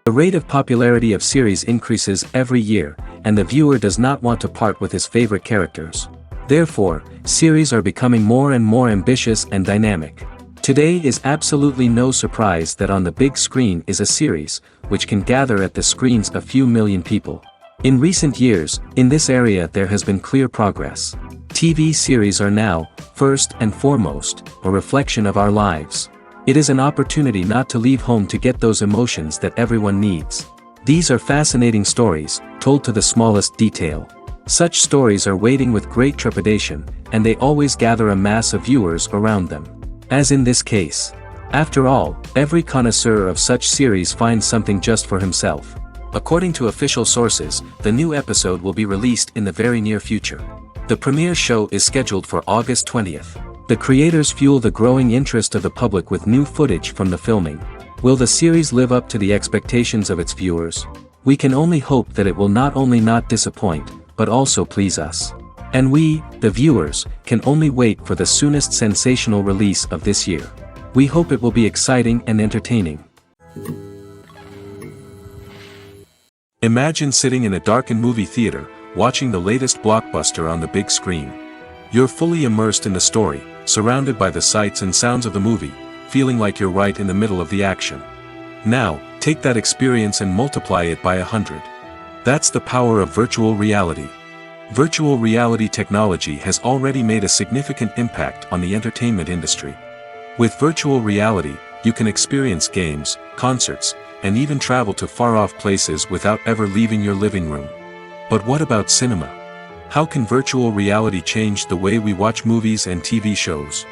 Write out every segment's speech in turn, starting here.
The rate of popularity of series increases every year, and the viewer does not want to part with his favorite characters. Therefore, series are becoming more and more ambitious and dynamic. Today is absolutely no surprise that on the big screen is a series, which can gather at the screens a few million people. In recent years, in this area there has been clear progress. TV series are now, first and foremost, a reflection of our lives. It is an opportunity not to leave home to get those emotions that everyone needs. These are fascinating stories, told to the smallest detail. Such stories are waiting with great trepidation, and they always gather a mass of viewers around them. As in this case. After all, every connoisseur of such series finds something just for himself. According to official sources, the new episode will be released in the very near future. The premiere show is scheduled for August 20th. The creators fuel the growing interest of the public with new footage from the filming. Will the series live up to the expectations of its viewers? We can only hope that it will not only not disappoint, but also please us. And we, the viewers, can only wait for the soonest sensational release of this year. We hope it will be exciting and entertaining. Imagine sitting in a darkened movie theater, watching the latest blockbuster on the big screen. You're fully immersed in the story, surrounded by the sights and sounds of the movie, feeling like you're right in the middle of the action. Now, take that experience and multiply it by 100. That's the power of virtual reality. Virtual reality technology has already made a significant impact on the entertainment industry. With virtual reality, you can experience games, concerts, and even travel to far-off places without ever leaving your living room. But what about cinema? How can virtual reality change the way we watch movies and TV shows?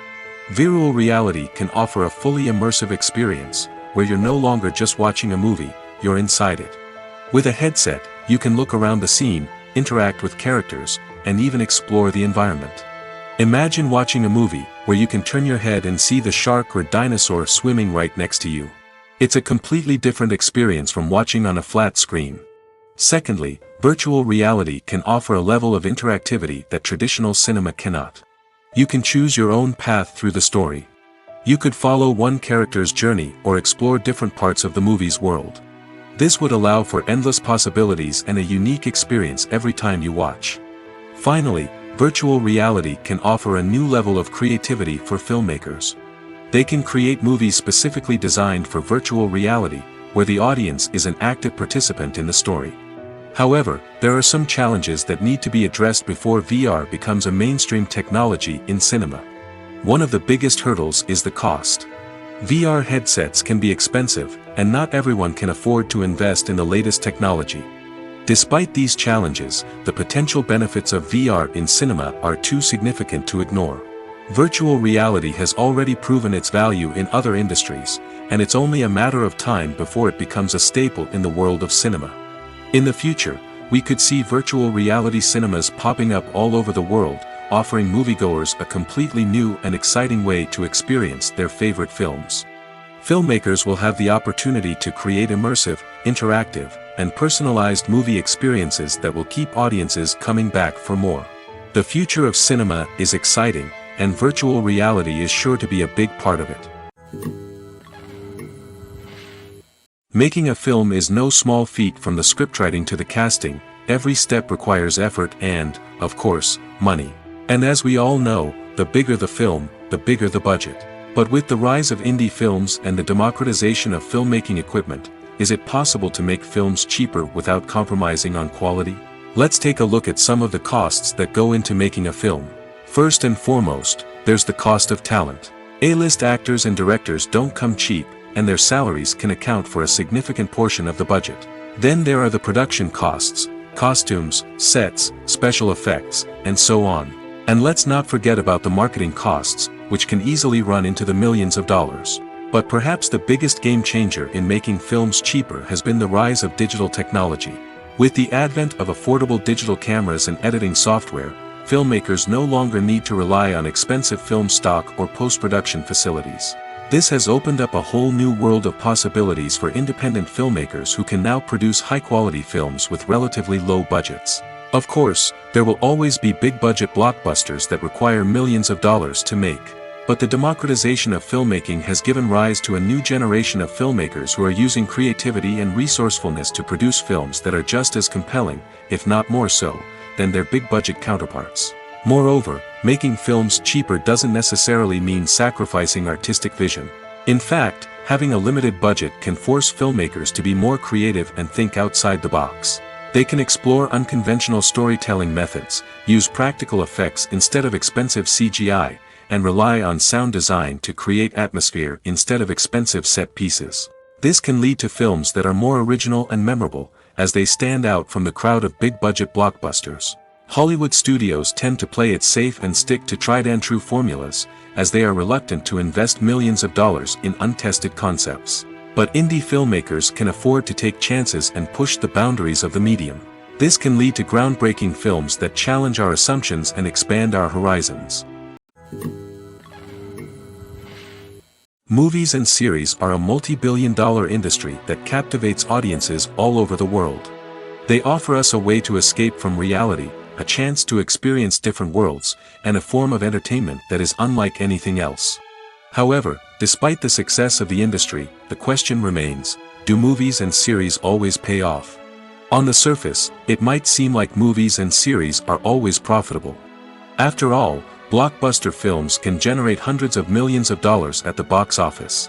Virtual reality can offer a fully immersive experience, where you're no longer just watching a movie, you're inside it. With a headset, you can look around the scene, interact with characters, and even explore the environment. Imagine watching a movie, where you can turn your head and see the shark or dinosaur swimming right next to you. It's a completely different experience from watching on a flat screen. Secondly, virtual reality can offer a level of interactivity that traditional cinema cannot. You can choose your own path through the story. You could follow one character's journey or explore different parts of the movie's world. This would allow for endless possibilities and a unique experience every time you watch. Finally, virtual reality can offer a new level of creativity for filmmakers. They can create movies specifically designed for virtual reality, where the audience is an active participant in the story. However, there are some challenges that need to be addressed before VR becomes a mainstream technology in cinema. One of the biggest hurdles is the cost. VR headsets can be expensive, and not everyone can afford to invest in the latest technology. Despite these challenges, the potential benefits of VR in cinema are too significant to ignore. Virtual reality has already proven its value in other industries, and it's only a matter of time before it becomes a staple in the world of cinema. In the future, we could see virtual reality cinemas popping up all over the world, offering moviegoers a completely new and exciting way to experience their favorite films. Filmmakers will have the opportunity to create immersive, interactive, and personalized movie experiences that will keep audiences coming back for more. The future of cinema is exciting, and virtual reality is sure to be a big part of it. Making a film is no small feat. From the scriptwriting to the casting, every step requires effort and, of course, money. And as we all know, the bigger the film, the bigger the budget. But with the rise of indie films and the democratization of filmmaking equipment, is it possible to make films cheaper without compromising on quality? Let's take a look at some of the costs that go into making a film. First and foremost, there's the cost of talent. A-list actors and directors don't come cheap, and their salaries can account for a significant portion of the budget. Then there are the production costs, costumes, sets, special effects, and so on. And let's not forget about the marketing costs, which can easily run into the millions of dollars. But perhaps the biggest game changer in making films cheaper has been the rise of digital technology. With the advent of affordable digital cameras and editing software, filmmakers no longer need to rely on expensive film stock or post-production facilities. This has opened up a whole new world of possibilities for independent filmmakers who can now produce high-quality films with relatively low budgets. Of course, there will always be big-budget blockbusters that require millions of dollars to make. But the democratization of filmmaking has given rise to a new generation of filmmakers who are using creativity and resourcefulness to produce films that are just as compelling, if not more so, than their big-budget counterparts. Moreover, making films cheaper doesn't necessarily mean sacrificing artistic vision. In fact, having a limited budget can force filmmakers to be more creative and think outside the box. They can explore unconventional storytelling methods, use practical effects instead of expensive CGI, and rely on sound design to create atmosphere instead of expensive set pieces. This can lead to films that are more original and memorable, as they stand out from the crowd of big-budget blockbusters. Hollywood studios tend to play it safe and stick to tried-and-true formulas, as they are reluctant to invest millions of dollars in untested concepts. But indie filmmakers can afford to take chances and push the boundaries of the medium. This can lead to groundbreaking films that challenge our assumptions and expand our horizons. Movies and series are a multi-billion-dollar industry that captivates audiences all over the world. They offer us a way to escape from reality, a chance to experience different worlds, and a form of entertainment that is unlike anything else. However, despite the success of the industry, the question remains, do movies and series always pay off? On the surface, it might seem like movies and series are always profitable. After all, blockbuster films can generate hundreds of millions of dollars at the box office.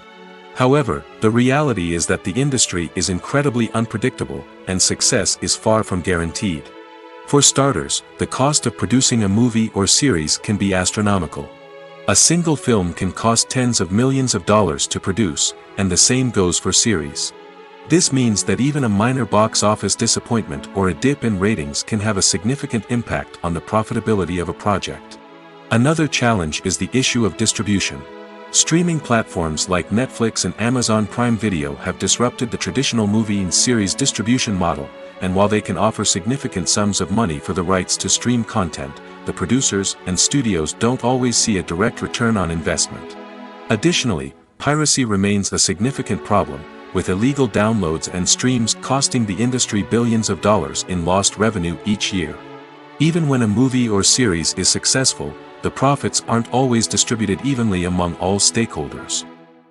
However, the reality is that the industry is incredibly unpredictable, and success is far from guaranteed. For starters, the cost of producing a movie or series can be astronomical. A single film can cost tens of millions of dollars to produce, and the same goes for series. This means that even a minor box office disappointment or a dip in ratings can have a significant impact on the profitability of a project. Another challenge is the issue of distribution. Streaming platforms like Netflix and Amazon Prime Video have disrupted the traditional movie and series distribution model, and while they can offer significant sums of money for the rights to stream content, the producers and studios don't always see a direct return on investment. Additionally, piracy remains a significant problem, with illegal downloads and streams costing the industry billions of dollars in lost revenue each year. Even when a movie or series is successful, the profits aren't always distributed evenly among all stakeholders.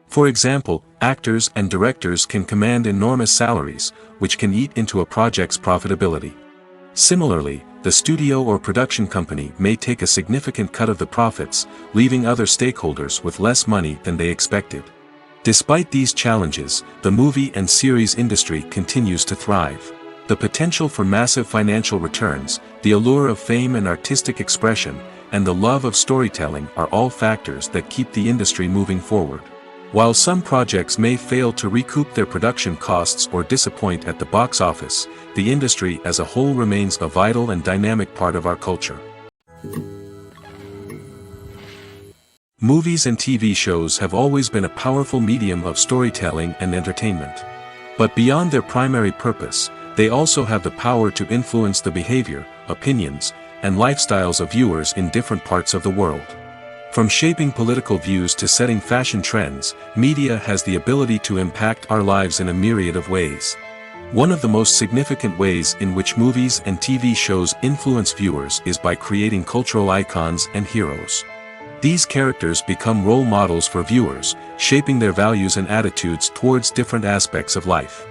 For example, actors and directors can command enormous salaries, which can eat into a project's profitability. Similarly, the studio or production company may take a significant cut of the profits, leaving other stakeholders with less money than they expected. Despite these challenges, the movie and series industry continues to thrive. The potential for massive financial returns, the allure of fame and artistic expression, and the love of storytelling are all factors that keep the industry moving forward. While some projects may fail to recoup their production costs or disappoint at the box office, the industry as a whole remains a vital and dynamic part of our culture. Movies and TV shows have always been a powerful medium of storytelling and entertainment. But beyond their primary purpose, they also have the power to influence the behavior, opinions, and lifestyles of viewers in different parts of the world. From shaping political views to setting fashion trends, media has the ability to impact our lives in a myriad of ways. One of the most significant ways in which movies and TV shows influence viewers is by creating cultural icons and heroes. These characters become role models for viewers, shaping their values and attitudes towards different aspects of life.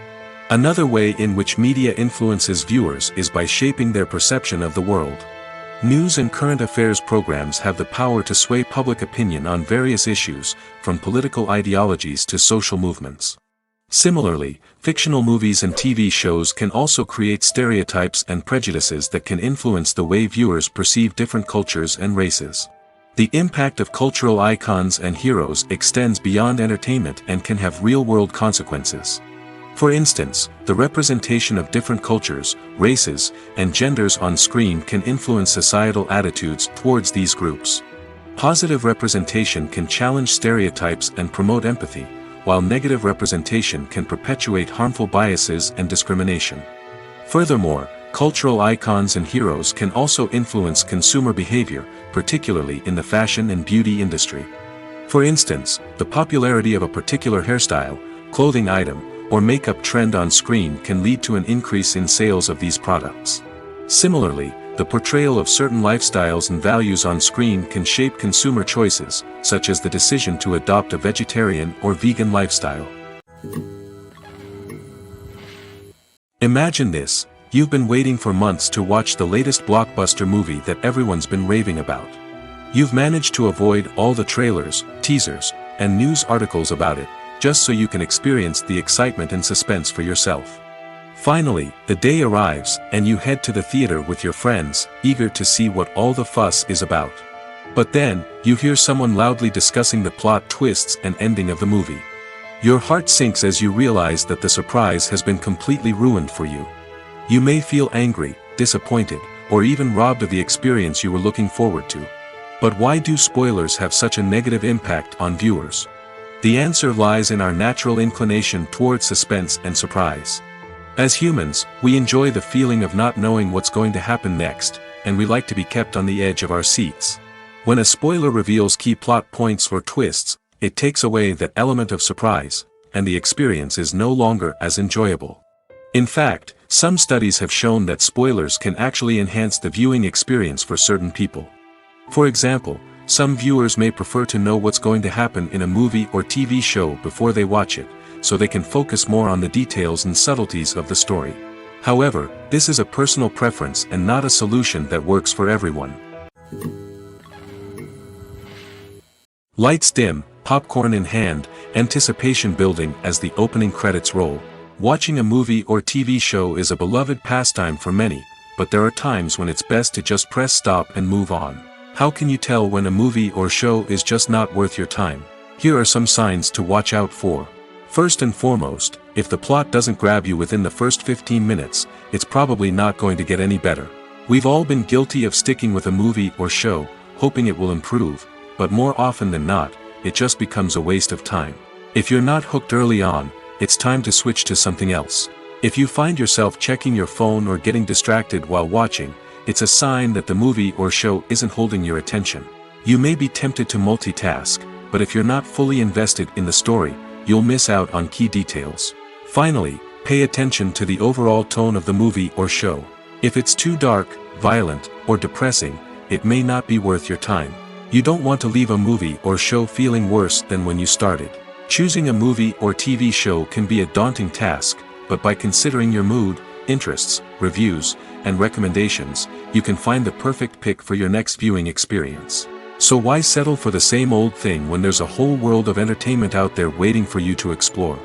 Another way in which media influences viewers is by shaping their perception of the world. News and current affairs programs have the power to sway public opinion on various issues, from political ideologies to social movements. Similarly, fictional movies and TV shows can also create stereotypes and prejudices that can influence the way viewers perceive different cultures and races. The impact of cultural icons and heroes extends beyond entertainment and can have real-world consequences. For instance, the representation of different cultures, races, and genders on screen can influence societal attitudes towards these groups. Positive representation can challenge stereotypes and promote empathy, while negative representation can perpetuate harmful biases and discrimination. Furthermore, cultural icons and heroes can also influence consumer behavior, particularly in the fashion and beauty industry. For instance, the popularity of a particular hairstyle, clothing item, or makeup trend on screen can lead to an increase in sales of these products. Similarly, the portrayal of certain lifestyles and values on screen can shape consumer choices, such as the decision to adopt a vegetarian or vegan lifestyle. Imagine this: you've been waiting for months to watch the latest blockbuster movie that everyone's been raving about. You've managed to avoid all the trailers, teasers, and news articles about it, just so you can experience the excitement and suspense for yourself. Finally, the day arrives, and you head to the theater with your friends, eager to see what all the fuss is about. But then, you hear someone loudly discussing the plot twists and ending of the movie. Your heart sinks as you realize that the surprise has been completely ruined for you. You may feel angry, disappointed, or even robbed of the experience you were looking forward to. But why do spoilers have such a negative impact on viewers? The answer lies in our natural inclination toward suspense and surprise. As humans, we enjoy the feeling of not knowing what's going to happen next, and we like to be kept on the edge of our seats. When a spoiler reveals key plot points or twists, it takes away that element of surprise, and the experience is no longer as enjoyable. In fact, some studies have shown that spoilers can actually enhance the viewing experience for certain people. For example, some viewers may prefer to know what's going to happen in a movie or TV show before they watch it, so they can focus more on the details and subtleties of the story. However, this is a personal preference and not a solution that works for everyone. Lights dim, popcorn in hand, anticipation building as the opening credits roll. Watching a movie or TV show is a beloved pastime for many, but there are times when it's best to just press stop and move on. How can you tell when a movie or show is just not worth your time? Here are some signs to watch out for. First and foremost, if the plot doesn't grab you within the first 15 minutes, it's probably not going to get any better. We've all been guilty of sticking with a movie or show, hoping it will improve, but more often than not, it just becomes a waste of time. If you're not hooked early on, it's time to switch to something else. If you find yourself checking your phone or getting distracted while watching, it's a sign that the movie or show isn't holding your attention. You may be tempted to multitask, but if you're not fully invested in the story, you'll miss out on key details. Finally, pay attention to the overall tone of the movie or show. If it's too dark, violent, or depressing, it may not be worth your time. You don't want to leave a movie or show feeling worse than when you started. Choosing a movie or TV show can be a daunting task, but by considering your mood, interests, reviews, and recommendations, you can find the perfect pick for your next viewing experience. So why settle for the same old thing when there's a whole world of entertainment out there waiting for you to explore?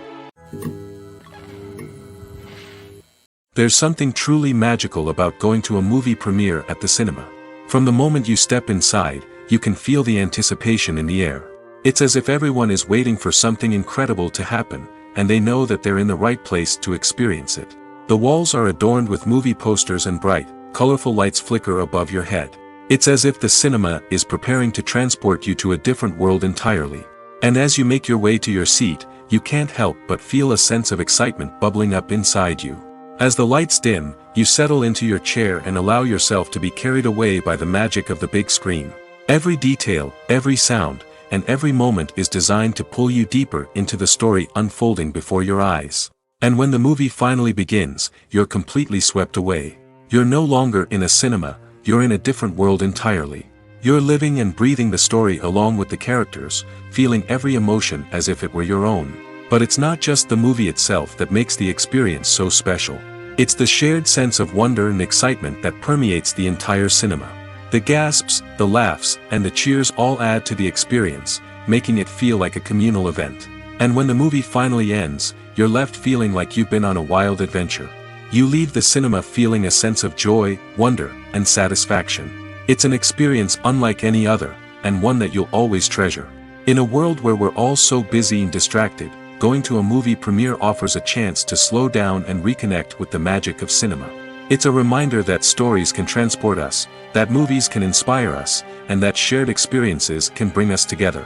There's something truly magical about going to a movie premiere at the cinema. From the moment you step inside, you can feel the anticipation in the air. It's as if everyone is waiting for something incredible to happen, and they know that they're in the right place to experience it. The walls are adorned with movie posters and bright, colorful lights flicker above your head. It's as if the cinema is preparing to transport you to a different world entirely. And as you make your way to your seat, you can't help but feel a sense of excitement bubbling up inside you. As the lights dim, you settle into your chair and allow yourself to be carried away by the magic of the big screen. Every detail, every sound, and every moment is designed to pull you deeper into the story unfolding before your eyes. And when the movie finally begins, you're completely swept away. You're no longer in a cinema, you're in a different world entirely. You're living and breathing the story along with the characters, feeling every emotion as if it were your own. But it's not just the movie itself that makes the experience so special. It's the shared sense of wonder and excitement that permeates the entire cinema. The gasps, the laughs, and the cheers all add to the experience, making it feel like a communal event. And when the movie finally ends, you're left feeling like you've been on a wild adventure. You leave the cinema feeling a sense of joy, wonder, and satisfaction. It's an experience unlike any other, and one that you'll always treasure. In a world where we're all so busy and distracted, going to a movie premiere offers a chance to slow down and reconnect with the magic of cinema. It's a reminder that stories can transport us, that movies can inspire us, and that shared experiences can bring us together.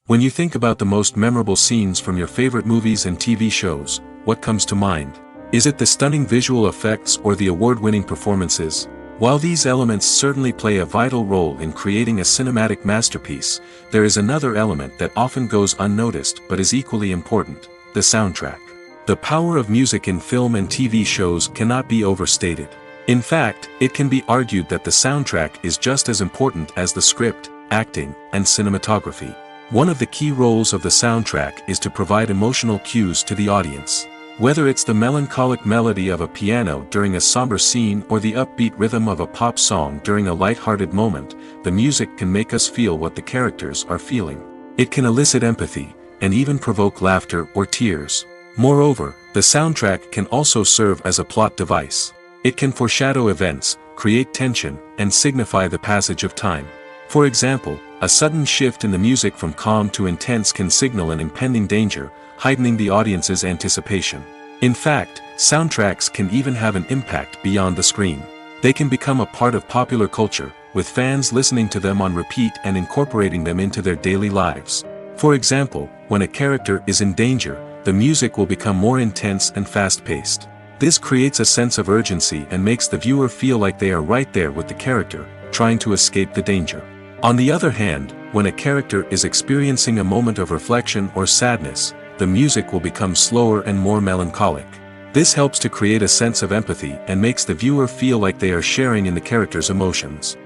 When you think about the most memorable scenes from your favorite movies and TV shows, what comes to mind? Is it the stunning visual effects or the award-winning performances? While these elements certainly play a vital role in creating a cinematic masterpiece, there is another element that often goes unnoticed but is equally important: the soundtrack. The power of music in film and TV shows cannot be overstated. In fact, it can be argued that the soundtrack is just as important as the script, acting, and cinematography. One of the key roles of the soundtrack is to provide emotional cues to the audience. Whether it's the melancholic melody of a piano during a somber scene or the upbeat rhythm of a pop song during a light-hearted moment, the music can make us feel what the characters are feeling. It can elicit empathy, and even provoke laughter or tears. Moreover, the soundtrack can also serve as a plot device. It can foreshadow events, create tension, and signify the passage of time. For example, a sudden shift in the music from calm to intense can signal an impending danger, heightening the audience's anticipation. In fact, soundtracks can even have an impact beyond the screen. They can become a part of popular culture, with fans listening to them on repeat and incorporating them into their daily lives. For example, when a character is in danger, the music will become more intense and fast-paced. This creates a sense of urgency and makes the viewer feel like they are right there with the character, trying to escape the danger. On the other hand, when a character is experiencing a moment of reflection or sadness, the music will become slower and more melancholic. This helps to create a sense of empathy and makes the viewer feel like they are sharing in the character's emotions.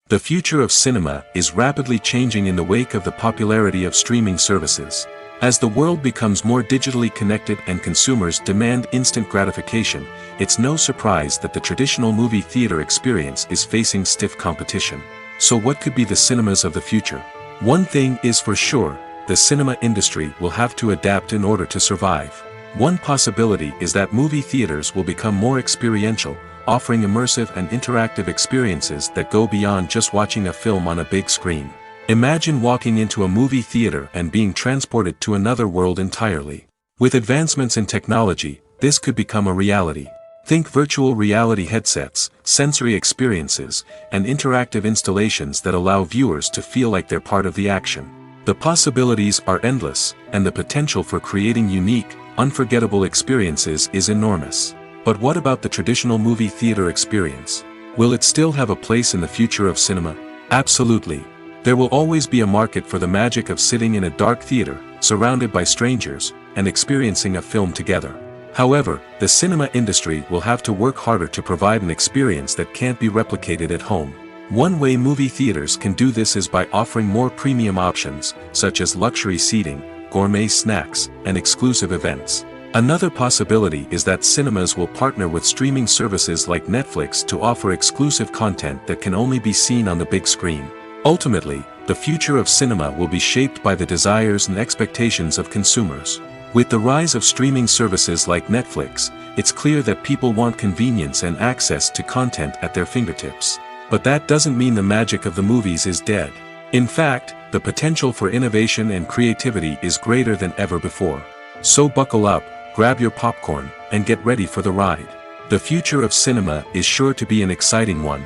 The future of cinema is rapidly changing in the wake of the popularity of streaming services. As the world becomes more digitally connected and consumers demand instant gratification, it's no surprise that the traditional movie theater experience is facing stiff competition. So what could be the cinemas of the future? One thing is for sure, the cinema industry will have to adapt in order to survive. One possibility is that movie theaters will become more experiential, offering immersive and interactive experiences that go beyond just watching a film on a big screen. Imagine walking into a movie theater and being transported to another world entirely. With advancements in technology, this could become a reality. Think virtual reality headsets, sensory experiences, and interactive installations that allow viewers to feel like they're part of the action. The possibilities are endless, and the potential for creating unique, unforgettable experiences is enormous. But what about the traditional movie theater experience? Will it still have a place in the future of cinema? Absolutely. There will always be a market for the magic of sitting in a dark theater, surrounded by strangers, and experiencing a film together. However, the cinema industry will have to work harder to provide an experience that can't be replicated at home. One way movie theaters can do this is by offering more premium options, such as luxury seating, gourmet snacks, and exclusive events. Another possibility is that cinemas will partner with streaming services like Netflix to offer exclusive content that can only be seen on the big screen. Ultimately, the future of cinema will be shaped by the desires and expectations of consumers. With the rise of streaming services like Netflix, it's clear that people want convenience and access to content at their fingertips. But that doesn't mean the magic of the movies is dead. In fact, the potential for innovation and creativity is greater than ever before. So buckle up, grab your popcorn, and get ready for the ride. The future of cinema is sure to be an exciting one.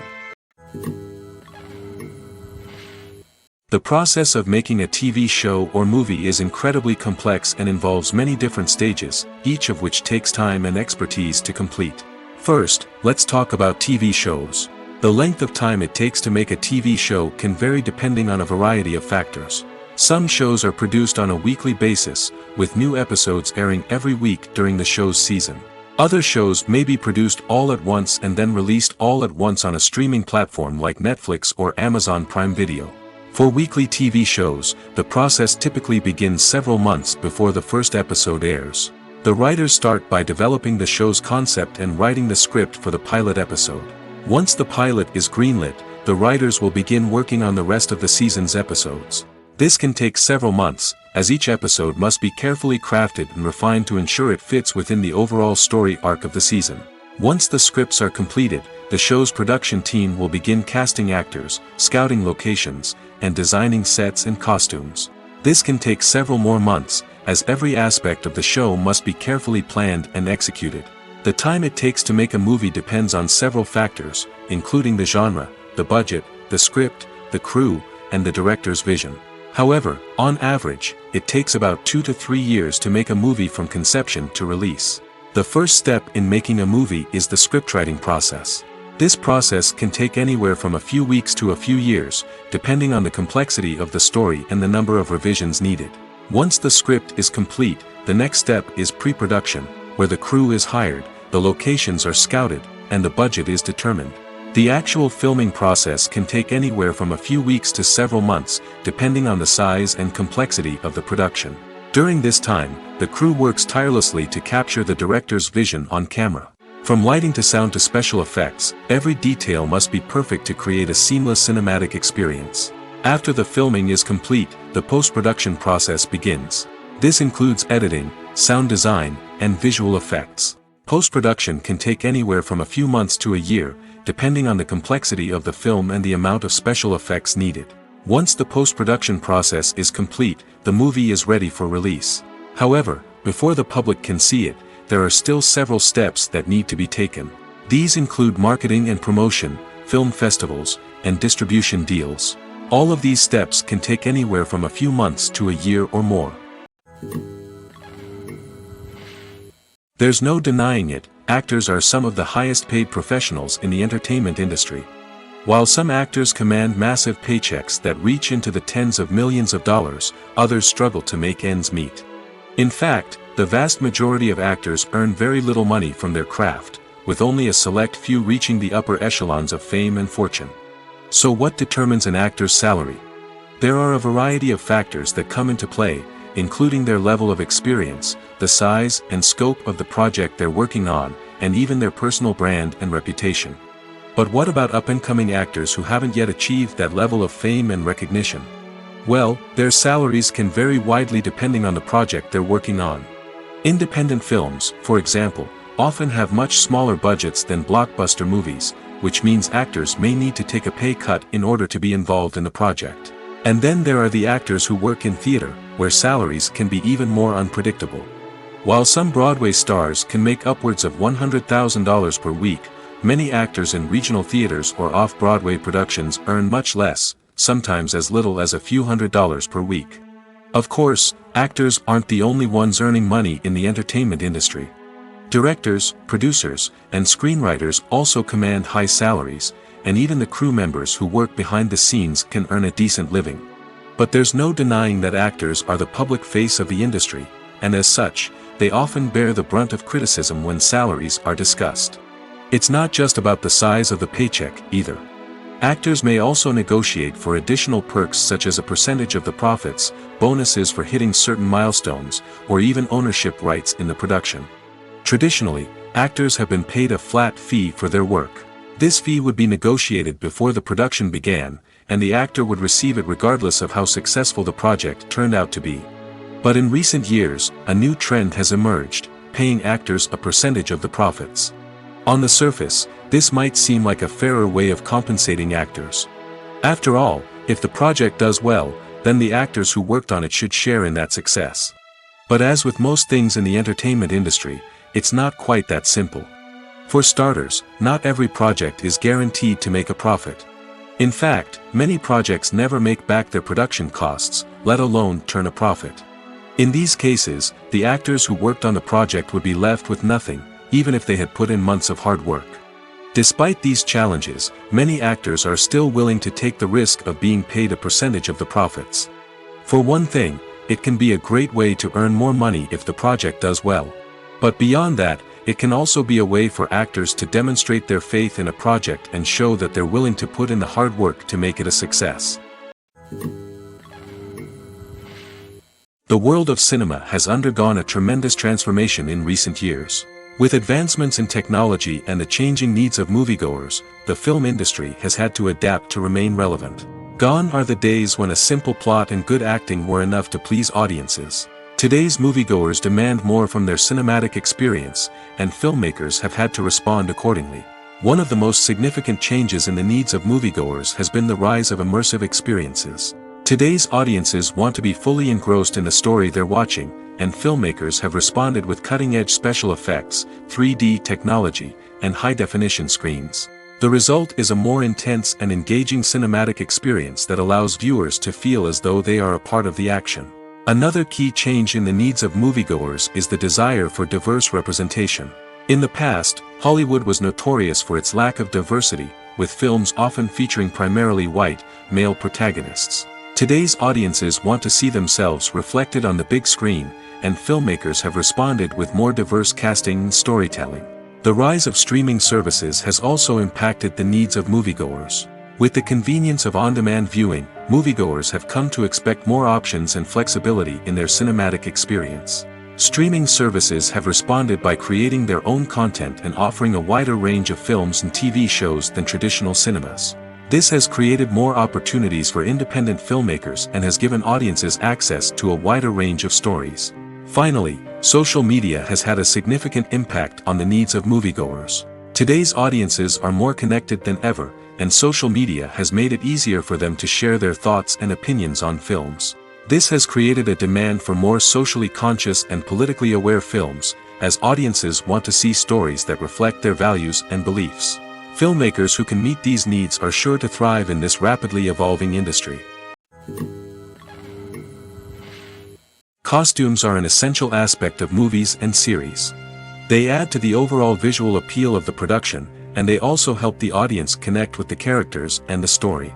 The process of making a TV show or movie is incredibly complex and involves many different stages, each of which takes time and expertise to complete. First, let's talk about TV shows. The length of time it takes to make a TV show can vary depending on a variety of factors. Some shows are produced on a weekly basis, with new episodes airing every week during the show's season. Other shows may be produced all at once and then released all at once on a streaming platform like Netflix or Amazon Prime Video. For weekly TV shows, the process typically begins several months before the first episode airs. The writers start by developing the show's concept and writing the script for the pilot episode. Once the pilot is greenlit, the writers will begin working on the rest of the season's episodes. This can take several months, as each episode must be carefully crafted and refined to ensure it fits within the overall story arc of the season. Once the scripts are completed, the show's production team will begin casting actors, scouting locations, and designing sets and costumes. This can take several more months, as every aspect of the show must be carefully planned and executed. The time it takes to make a movie depends on several factors, including the genre, the budget, the script, the crew, and the director's vision. However, on average, it takes about 2 to 3 years to make a movie from conception to release. The first step in making a movie is the scriptwriting process. This process can take anywhere from a few weeks to a few years, depending on the complexity of the story and the number of revisions needed. Once the script is complete, the next step is pre-production, where the crew is hired, the locations are scouted, and the budget is determined. The actual filming process can take anywhere from a few weeks to several months, depending on the size and complexity of the production. During this time, the crew works tirelessly to capture the director's vision on camera. From lighting to sound to special effects, every detail must be perfect to create a seamless cinematic experience. After the filming is complete, the post-production process begins. This includes editing, sound design, and visual effects. Post-production can take anywhere from a few months to a year, depending on the complexity of the film and the amount of special effects needed. Once the post-production process is complete, the movie is ready for release. However, before the public can see it, there are still several steps that need to be taken. These include marketing and promotion, film festivals, and distribution deals. All of these steps can take anywhere from a few months to a year or more. There's no denying it, actors are some of the highest paid professionals in the entertainment industry. While some actors command massive paychecks that reach into the tens of millions of dollars, others struggle to make ends meet. In fact, the vast majority of actors earn very little money from their craft, with only a select few reaching the upper echelons of fame and fortune. So what determines an actor's salary? There are a variety of factors that come into play, including their level of experience, the size and scope of the project they're working on, and even their personal brand and reputation. But what about up-and-coming actors who haven't yet achieved that level of fame and recognition? Well, their salaries can vary widely depending on the project they're working on. Independent films, for example, often have much smaller budgets than blockbuster movies, which means actors may need to take a pay cut in order to be involved in the project. And then there are the actors who work in theater, where salaries can be even more unpredictable. While some Broadway stars can make upwards of $100,000 per week, many actors in regional theaters or off-Broadway productions earn much less, sometimes as little as a few $100s per week. Of course, actors aren't the only ones earning money in the entertainment industry. Directors, producers, and screenwriters also command high salaries, and even the crew members who work behind the scenes can earn a decent living. But there's no denying that actors are the public face of the industry, and as such, they often bear the brunt of criticism when salaries are discussed. It's not just about the size of the paycheck, either. Actors may also negotiate for additional perks such as a percentage of the profits, bonuses for hitting certain milestones, or even ownership rights in the production. Traditionally, actors have been paid a flat fee for their work. This fee would be negotiated before the production began, and the actor would receive it regardless of how successful the project turned out to be. But in recent years, a new trend has emerged, paying actors a percentage of the profits. On the surface, this might seem like a fairer way of compensating actors. After all, if the project does well, then the actors who worked on it should share in that success. But as with most things in the entertainment industry, it's not quite that simple. For starters, not every project is guaranteed to make a profit. In fact, many projects never make back their production costs, let alone turn a profit. In these cases, the actors who worked on the project would be left with nothing, even if they had put in months of hard work. Despite these challenges, many actors are still willing to take the risk of being paid a percentage of the profits. For one thing, it can be a great way to earn more money if the project does well. But beyond that, it can also be a way for actors to demonstrate their faith in a project and show that they're willing to put in the hard work to make it a success. The world of cinema has undergone a tremendous transformation in recent years. With advancements in technology and the changing needs of moviegoers, the film industry has had to adapt to remain relevant. Gone are the days when a simple plot and good acting were enough to please audiences. Today's moviegoers demand more from their cinematic experience, and filmmakers have had to respond accordingly. One of the most significant changes in the needs of moviegoers has been the rise of immersive experiences. Today's audiences want to be fully engrossed in the story they're watching, and filmmakers have responded with cutting-edge special effects, 3D technology, and high-definition screens. The result is a more intense and engaging cinematic experience that allows viewers to feel as though they are a part of the action. Another key change in the needs of moviegoers is the desire for diverse representation. In the past, Hollywood was notorious for its lack of diversity, with films often featuring primarily white, male protagonists. Today's audiences want to see themselves reflected on the big screen, and filmmakers have responded with more diverse casting and storytelling. The rise of streaming services has also impacted the needs of moviegoers. With the convenience of on-demand viewing, moviegoers have come to expect more options and flexibility in their cinematic experience. Streaming services have responded by creating their own content and offering a wider range of films and TV shows than traditional cinemas. This has created more opportunities for independent filmmakers and has given audiences access to a wider range of stories. Finally, social media has had a significant impact on the needs of moviegoers. Today's audiences are more connected than ever, and social media has made it easier for them to share their thoughts and opinions on films. This has created a demand for more socially conscious and politically aware films, as audiences want to see stories that reflect their values and beliefs. Filmmakers who can meet these needs are sure to thrive in this rapidly evolving industry. Costumes are an essential aspect of movies and series. They add to the overall visual appeal of the production, and they also help the audience connect with the characters and the story.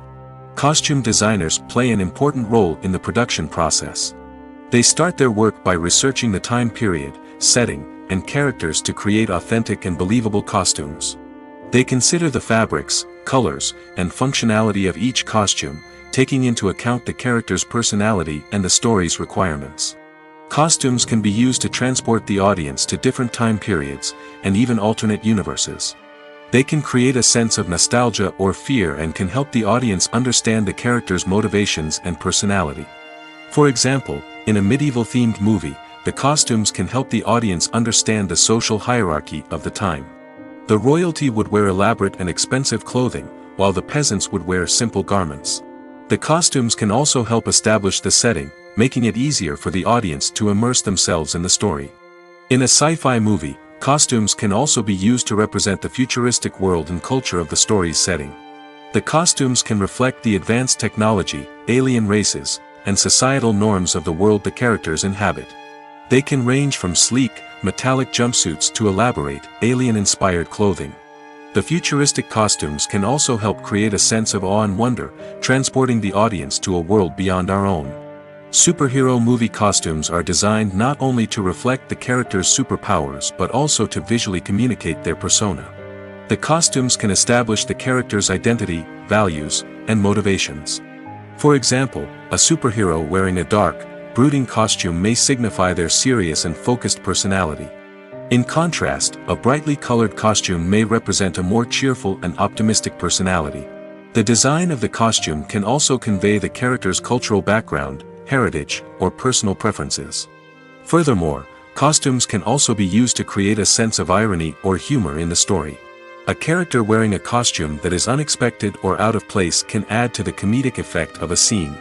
Costume designers play an important role in the production process. They start their work by researching the time period, setting, and characters to create authentic and believable costumes. They consider the fabrics, colors, and functionality of each costume, taking into account the character's personality and the story's requirements. Costumes can be used to transport the audience to different time periods, and even alternate universes. They can create a sense of nostalgia or fear and can help the audience understand the character's motivations and personality. For example, in a medieval-themed movie, the costumes can help the audience understand the social hierarchy of the time. The royalty would wear elaborate and expensive clothing, while the peasants would wear simple garments. The costumes can also help establish the setting, making it easier for the audience to immerse themselves in the story. In a sci-fi movie, costumes can also be used to represent the futuristic world and culture of the story's setting. The costumes can reflect the advanced technology, alien races, and societal norms of the world the characters inhabit. They can range from sleek, metallic jumpsuits to elaborate, alien-inspired clothing. The futuristic costumes can also help create a sense of awe and wonder, transporting the audience to a world beyond our own. Superhero movie costumes are designed not only to reflect the character's superpowers but also to visually communicate their persona. The costumes can establish the character's identity, values, and motivations. For example, a superhero wearing a dark, brooding costume may signify their serious and focused personality. In contrast, a brightly colored costume may represent a more cheerful and optimistic personality. The design of the costume can also convey the character's cultural background, heritage, or personal preferences. Furthermore, costumes can also be used to create a sense of irony or humor in the story. A character wearing a costume that is unexpected or out of place can add to the comedic effect of a scene.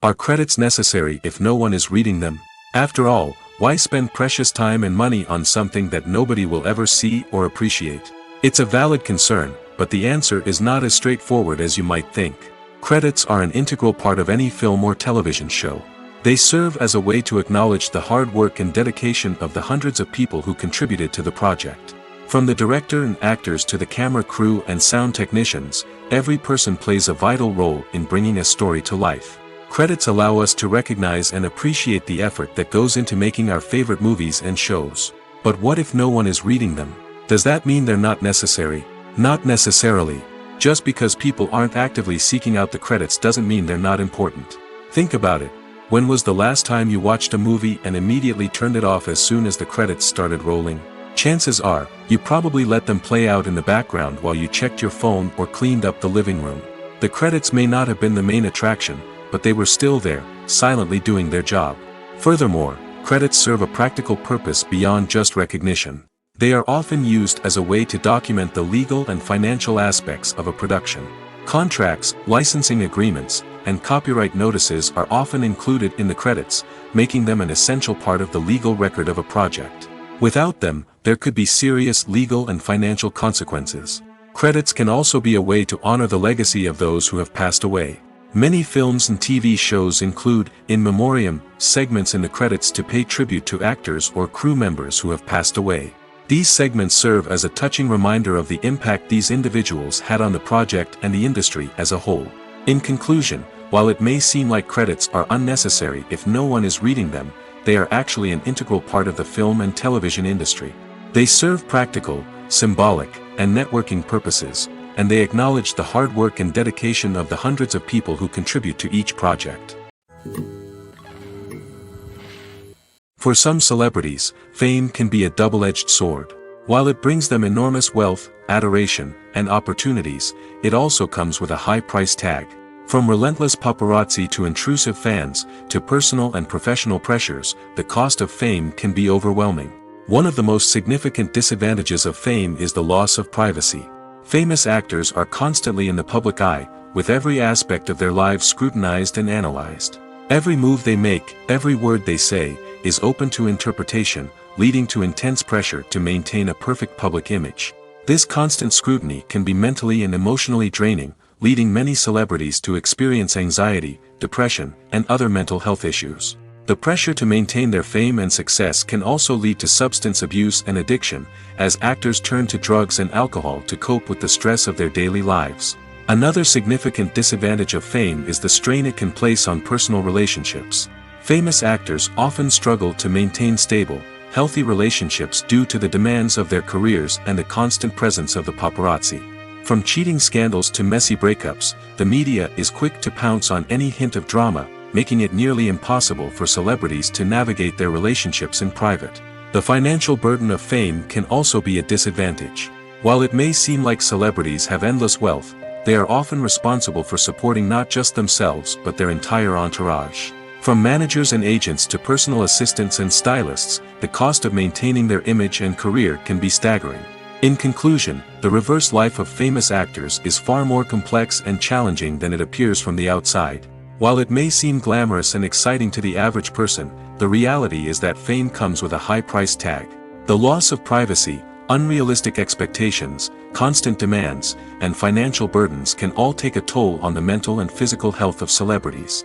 Are credits necessary if no one is reading them? After all, why spend precious time and money on something that nobody will ever see or appreciate? It's a valid concern, but the answer is not as straightforward as you might think. Credits are an integral part of any film or television show. They serve as a way to acknowledge the hard work and dedication of the hundreds of people who contributed to the project. From the director and actors to the camera crew and sound technicians, every person plays a vital role in bringing a story to life. Credits allow us to recognize and appreciate the effort that goes into making our favorite movies and shows. But what if no one is reading them? Does that mean they're not necessary? Not necessarily. Just because people aren't actively seeking out the credits doesn't mean they're not important. Think about it. When was the last time you watched a movie and immediately turned it off as soon as the credits started rolling? Chances are, you probably let them play out in the background while you checked your phone or cleaned up the living room. The credits may not have been the main attraction, but they were still there, silently doing their job. Furthermore, credits serve a practical purpose beyond just recognition. They are often used as a way to document the legal and financial aspects of a production. Contracts, licensing agreements, and copyright notices are often included in the credits, making them an essential part of the legal record of a project. Without them, there could be serious legal and financial consequences. Credits can also be a way to honor the legacy of those who have passed away. Many films and TV shows include, in memoriam, segments in the credits to pay tribute to actors or crew members who have passed away. These segments serve as a touching reminder of the impact these individuals had on the project and the industry as a whole. In conclusion, while it may seem like credits are unnecessary if no one is reading them, they are actually an integral part of the film and television industry. They serve practical, symbolic, and networking purposes, and they acknowledge the hard work and dedication of the hundreds of people who contribute to each project. For some celebrities, fame can be a double-edged sword. While it brings them enormous wealth, adoration, and opportunities, it also comes with a high price tag. From relentless paparazzi to intrusive fans, to personal and professional pressures, the cost of fame can be overwhelming. One of the most significant disadvantages of fame is the loss of privacy. Famous actors are constantly in the public eye, with every aspect of their lives scrutinized and analyzed. Every move they make, every word they say, is open to interpretation, leading to intense pressure to maintain a perfect public image. This constant scrutiny can be mentally and emotionally draining, leading many celebrities to experience anxiety, depression, and other mental health issues. The pressure to maintain their fame and success can also lead to substance abuse and addiction, as actors turn to drugs and alcohol to cope with the stress of their daily lives. Another significant disadvantage of fame is the strain it can place on personal relationships. Famous actors often struggle to maintain stable, healthy relationships due to the demands of their careers and the constant presence of the paparazzi. From cheating scandals to messy breakups, the media is quick to pounce on any hint of drama, making it nearly impossible for celebrities to navigate their relationships in private. The financial burden of fame can also be a disadvantage. While it may seem like celebrities have endless wealth, they are often responsible for supporting not just themselves but their entire entourage. From managers and agents to personal assistants and stylists, the cost of maintaining their image and career can be staggering. In conclusion, the reverse life of famous actors is far more complex and challenging than it appears from the outside. While it may seem glamorous and exciting to the average person, the reality is that fame comes with a high price tag. The loss of privacy, unrealistic expectations, constant demands, and financial burdens can all take a toll on the mental and physical health of celebrities.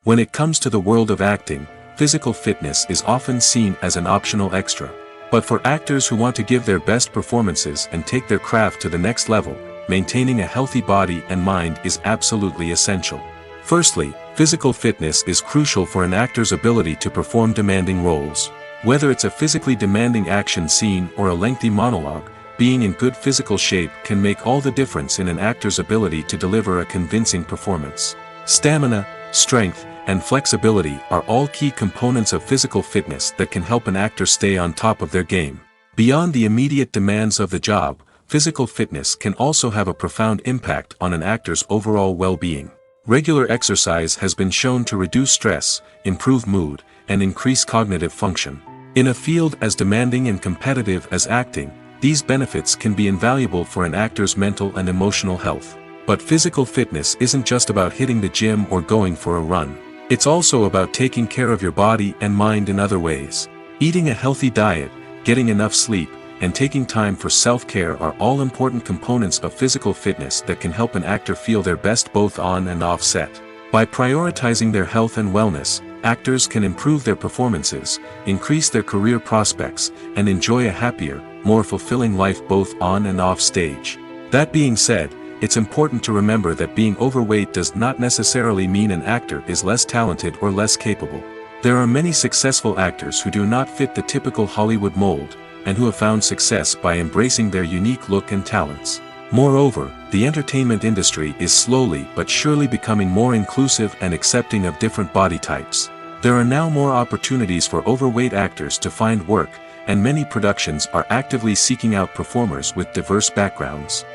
When it comes to the world of acting, physical fitness is often seen as an optional extra. But for actors who want to give their best performances and take their craft to the next level, maintaining a healthy body and mind is absolutely essential. Firstly, physical fitness is crucial for an actor's ability to perform demanding roles. Whether it's a physically demanding action scene or a lengthy monologue, being in good physical shape can make all the difference in an actor's ability to deliver a convincing performance. Stamina, strength, and flexibility are all key components of physical fitness that can help an actor stay on top of their game. Beyond the immediate demands of the job, physical fitness can also have a profound impact on an actor's overall well-being. Regular exercise has been shown to reduce stress, improve mood, and increase cognitive function. In a field as demanding and competitive as acting, these benefits can be invaluable for an actor's mental and emotional health. But physical fitness isn't just about hitting the gym or going for a run. It's also about taking care of your body and mind in other ways. Eating a healthy diet, getting enough sleep, and taking time for self-care are all important components of physical fitness that can help an actor feel their best both on and off set. By prioritizing their health and wellness, actors can improve their performances, increase their career prospects, and enjoy a happier, more fulfilling life both on and off stage. That being said, it's important to remember that being overweight does not necessarily mean an actor is less talented or less capable. There are many successful actors who do not fit the typical Hollywood mold, and who have found success by embracing their unique look and talents. Moreover, the entertainment industry is slowly but surely becoming more inclusive and accepting of different body types. There are now more opportunities for overweight actors to find work, and many productions are actively seeking out performers with diverse backgrounds.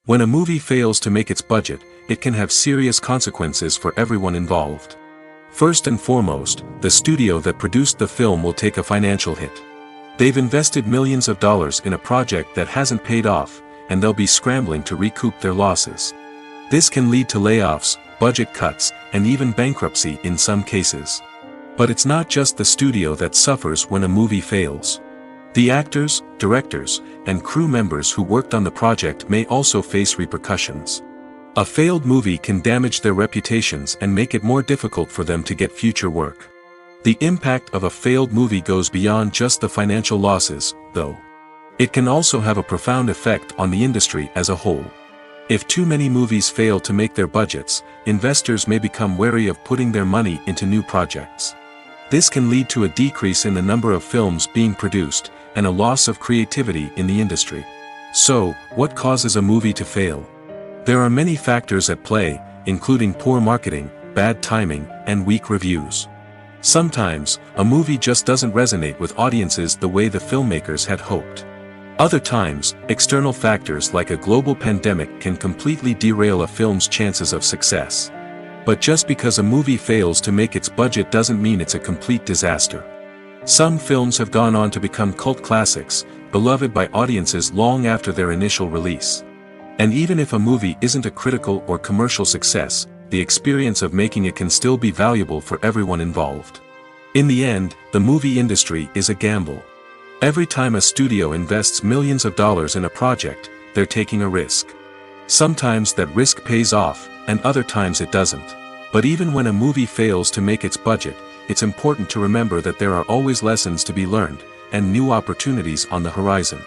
When a movie fails to make its budget, it can have serious consequences for everyone involved. First and foremost, the studio that produced the film will take a financial hit. They've invested millions of dollars in a project that hasn't paid off, and they'll be scrambling to recoup their losses. This can lead to layoffs, budget cuts, and even bankruptcy in some cases. But it's not just the studio that suffers when a movie fails. The actors, directors, and crew members who worked on the project may also face repercussions. A failed movie can damage their reputations and make it more difficult for them to get future work. The impact of a failed movie goes beyond just the financial losses, though. It can also have a profound effect on the industry as a whole. If too many movies fail to make their budgets, investors may become wary of putting their money into new projects. This can lead to a decrease in the number of films being produced, and a loss of creativity in the industry. So, what causes a movie to fail? There are many factors at play, including poor marketing, bad timing, and weak reviews. Sometimes, a movie just doesn't resonate with audiences the way the filmmakers had hoped. Other times, external factors like a global pandemic can completely derail a film's chances of success. But just because a movie fails to make its budget doesn't mean it's a complete disaster. Some films have gone on to become cult classics, beloved by audiences long after their initial release. And even if a movie isn't a critical or commercial success, the experience of making it can still be valuable for everyone involved. In the end, the movie industry is a gamble. Every time a studio invests millions of dollars in a project, they're taking a risk. Sometimes that risk pays off, and other times it doesn't. But even when a movie fails to make its budget, it's important to remember that there are always lessons to be learned, and new opportunities on the horizon.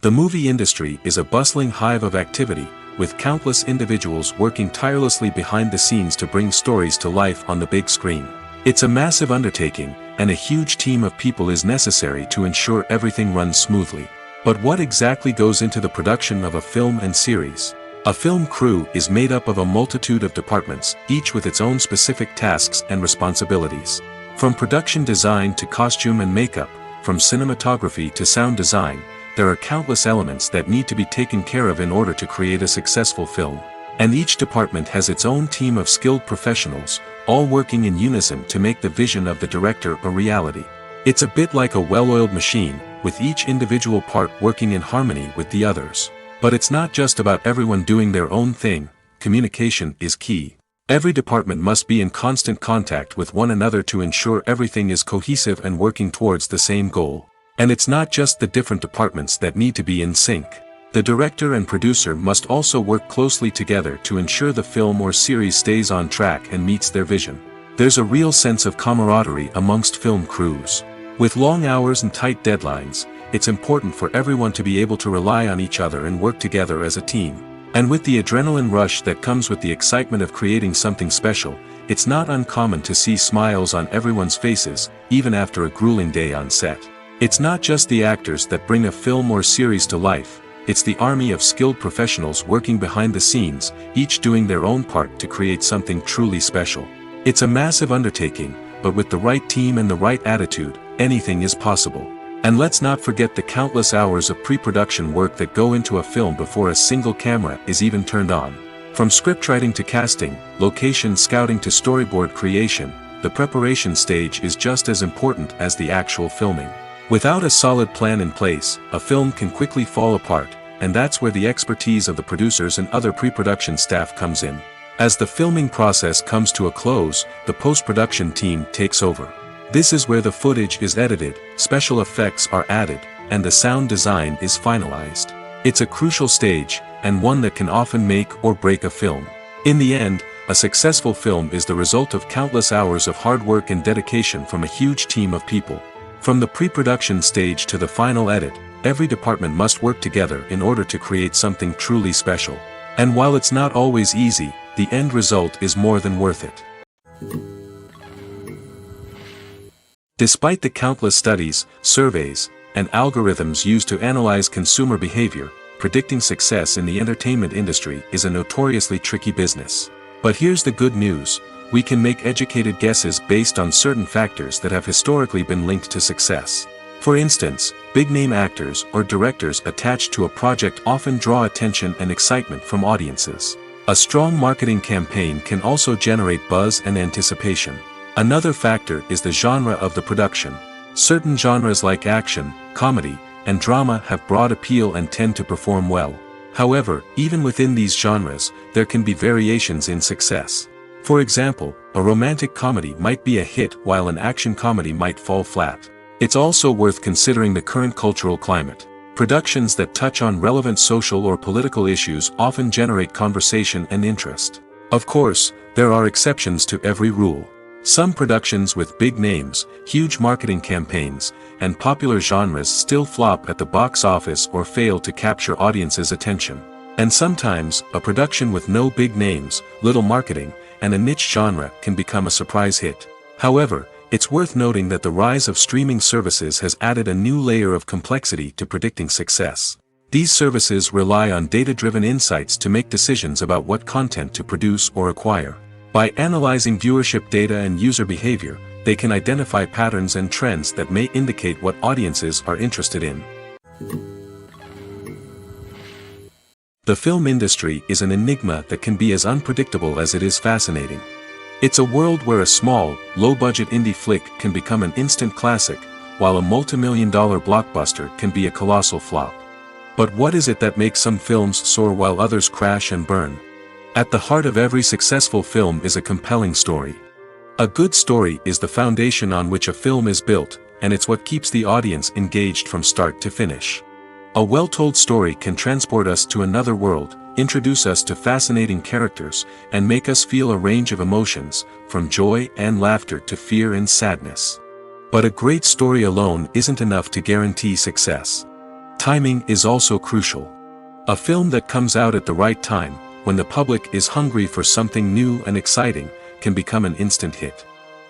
The movie industry is a bustling hive of activity, with countless individuals working tirelessly behind the scenes to bring stories to life on the big screen. It's a massive undertaking, and a huge team of people is necessary to ensure everything runs smoothly. But what exactly goes into the production of a film and series? A film crew is made up of a multitude of departments, each with its own specific tasks and responsibilities. From production design to costume and makeup, from cinematography to sound design, there are countless elements that need to be taken care of in order to create a successful film. And each department has its own team of skilled professionals, all working in unison to make the vision of the director a reality. It's a bit like a well-oiled machine, with each individual part working in harmony with the others. But it's not just about everyone doing their own thing. Communication is key. Every department must be in constant contact with one another to ensure everything is cohesive and working towards the same goal. And it's not just the different departments that need to be in sync. The director and producer must also work closely together to ensure the film or series stays on track and meets their vision. There's a real sense of camaraderie amongst film crews. With long hours and tight deadlines, it's important for everyone to be able to rely on each other and work together as a team. And with the adrenaline rush that comes with the excitement of creating something special, it's not uncommon to see smiles on everyone's faces, even after a grueling day on set. It's not just the actors that bring a film or series to life, it's the army of skilled professionals working behind the scenes, each doing their own part to create something truly special. It's a massive undertaking, but with the right team and the right attitude, anything is possible. And let's not forget the countless hours of pre-production work that go into a film before a single camera is even turned on. From scriptwriting to casting, location scouting to storyboard creation, the preparation stage is just as important as the actual filming. Without a solid plan in place, a film can quickly fall apart, and that's where the expertise of the producers and other pre-production staff comes in. As the filming process comes to a close, the post-production team takes over. This is where the footage is edited, special effects are added, and the sound design is finalized. It's a crucial stage, and one that can often make or break a film. In the end, a successful film is the result of countless hours of hard work and dedication from a huge team of people. From the pre-production stage to the final edit, every department must work together in order to create something truly special. And while it's not always easy, the end result is more than worth it. Despite the countless studies, surveys, and algorithms used to analyze consumer behavior, predicting success in the entertainment industry is a notoriously tricky business. But here's the good news. We can make educated guesses based on certain factors that have historically been linked to success. For instance, big-name actors or directors attached to a project often draw attention and excitement from audiences. A strong marketing campaign can also generate buzz and anticipation. Another factor is the genre of the production. Certain genres like action, comedy, and drama have broad appeal and tend to perform well. However, even within these genres, there can be variations in success. For example, a romantic comedy might be a hit while an action comedy might fall flat. It's also worth considering the current cultural climate. Productions that touch on relevant social or political issues often generate conversation and interest. Of course, there are exceptions to every rule. Some productions with big names, huge marketing campaigns, and popular genres still flop at the box office or fail to capture audiences' attention. And sometimes, a production with no big names, little marketing, and a niche genre can become a surprise hit. However, it's worth noting that the rise of streaming services has added a new layer of complexity to predicting success. These services rely on data-driven insights to make decisions about what content to produce or acquire. By analyzing viewership data and user behavior, they can identify patterns and trends that may indicate what audiences are interested in. The film industry is an enigma that can be as unpredictable as it is fascinating. It's a world where a small, low-budget indie flick can become an instant classic, while a multi-million-dollar blockbuster can be a colossal flop. But what is it that makes some films soar while others crash and burn? At the heart of every successful film is a compelling story. A good story is the foundation on which a film is built, and it's what keeps the audience engaged from start to finish. A well-told story can transport us to another world, introduce us to fascinating characters, and make us feel a range of emotions, from joy and laughter to fear and sadness. But a great story alone isn't enough to guarantee success. Timing is also crucial. A film that comes out at the right time, when the public is hungry for something new and exciting, can become an instant hit.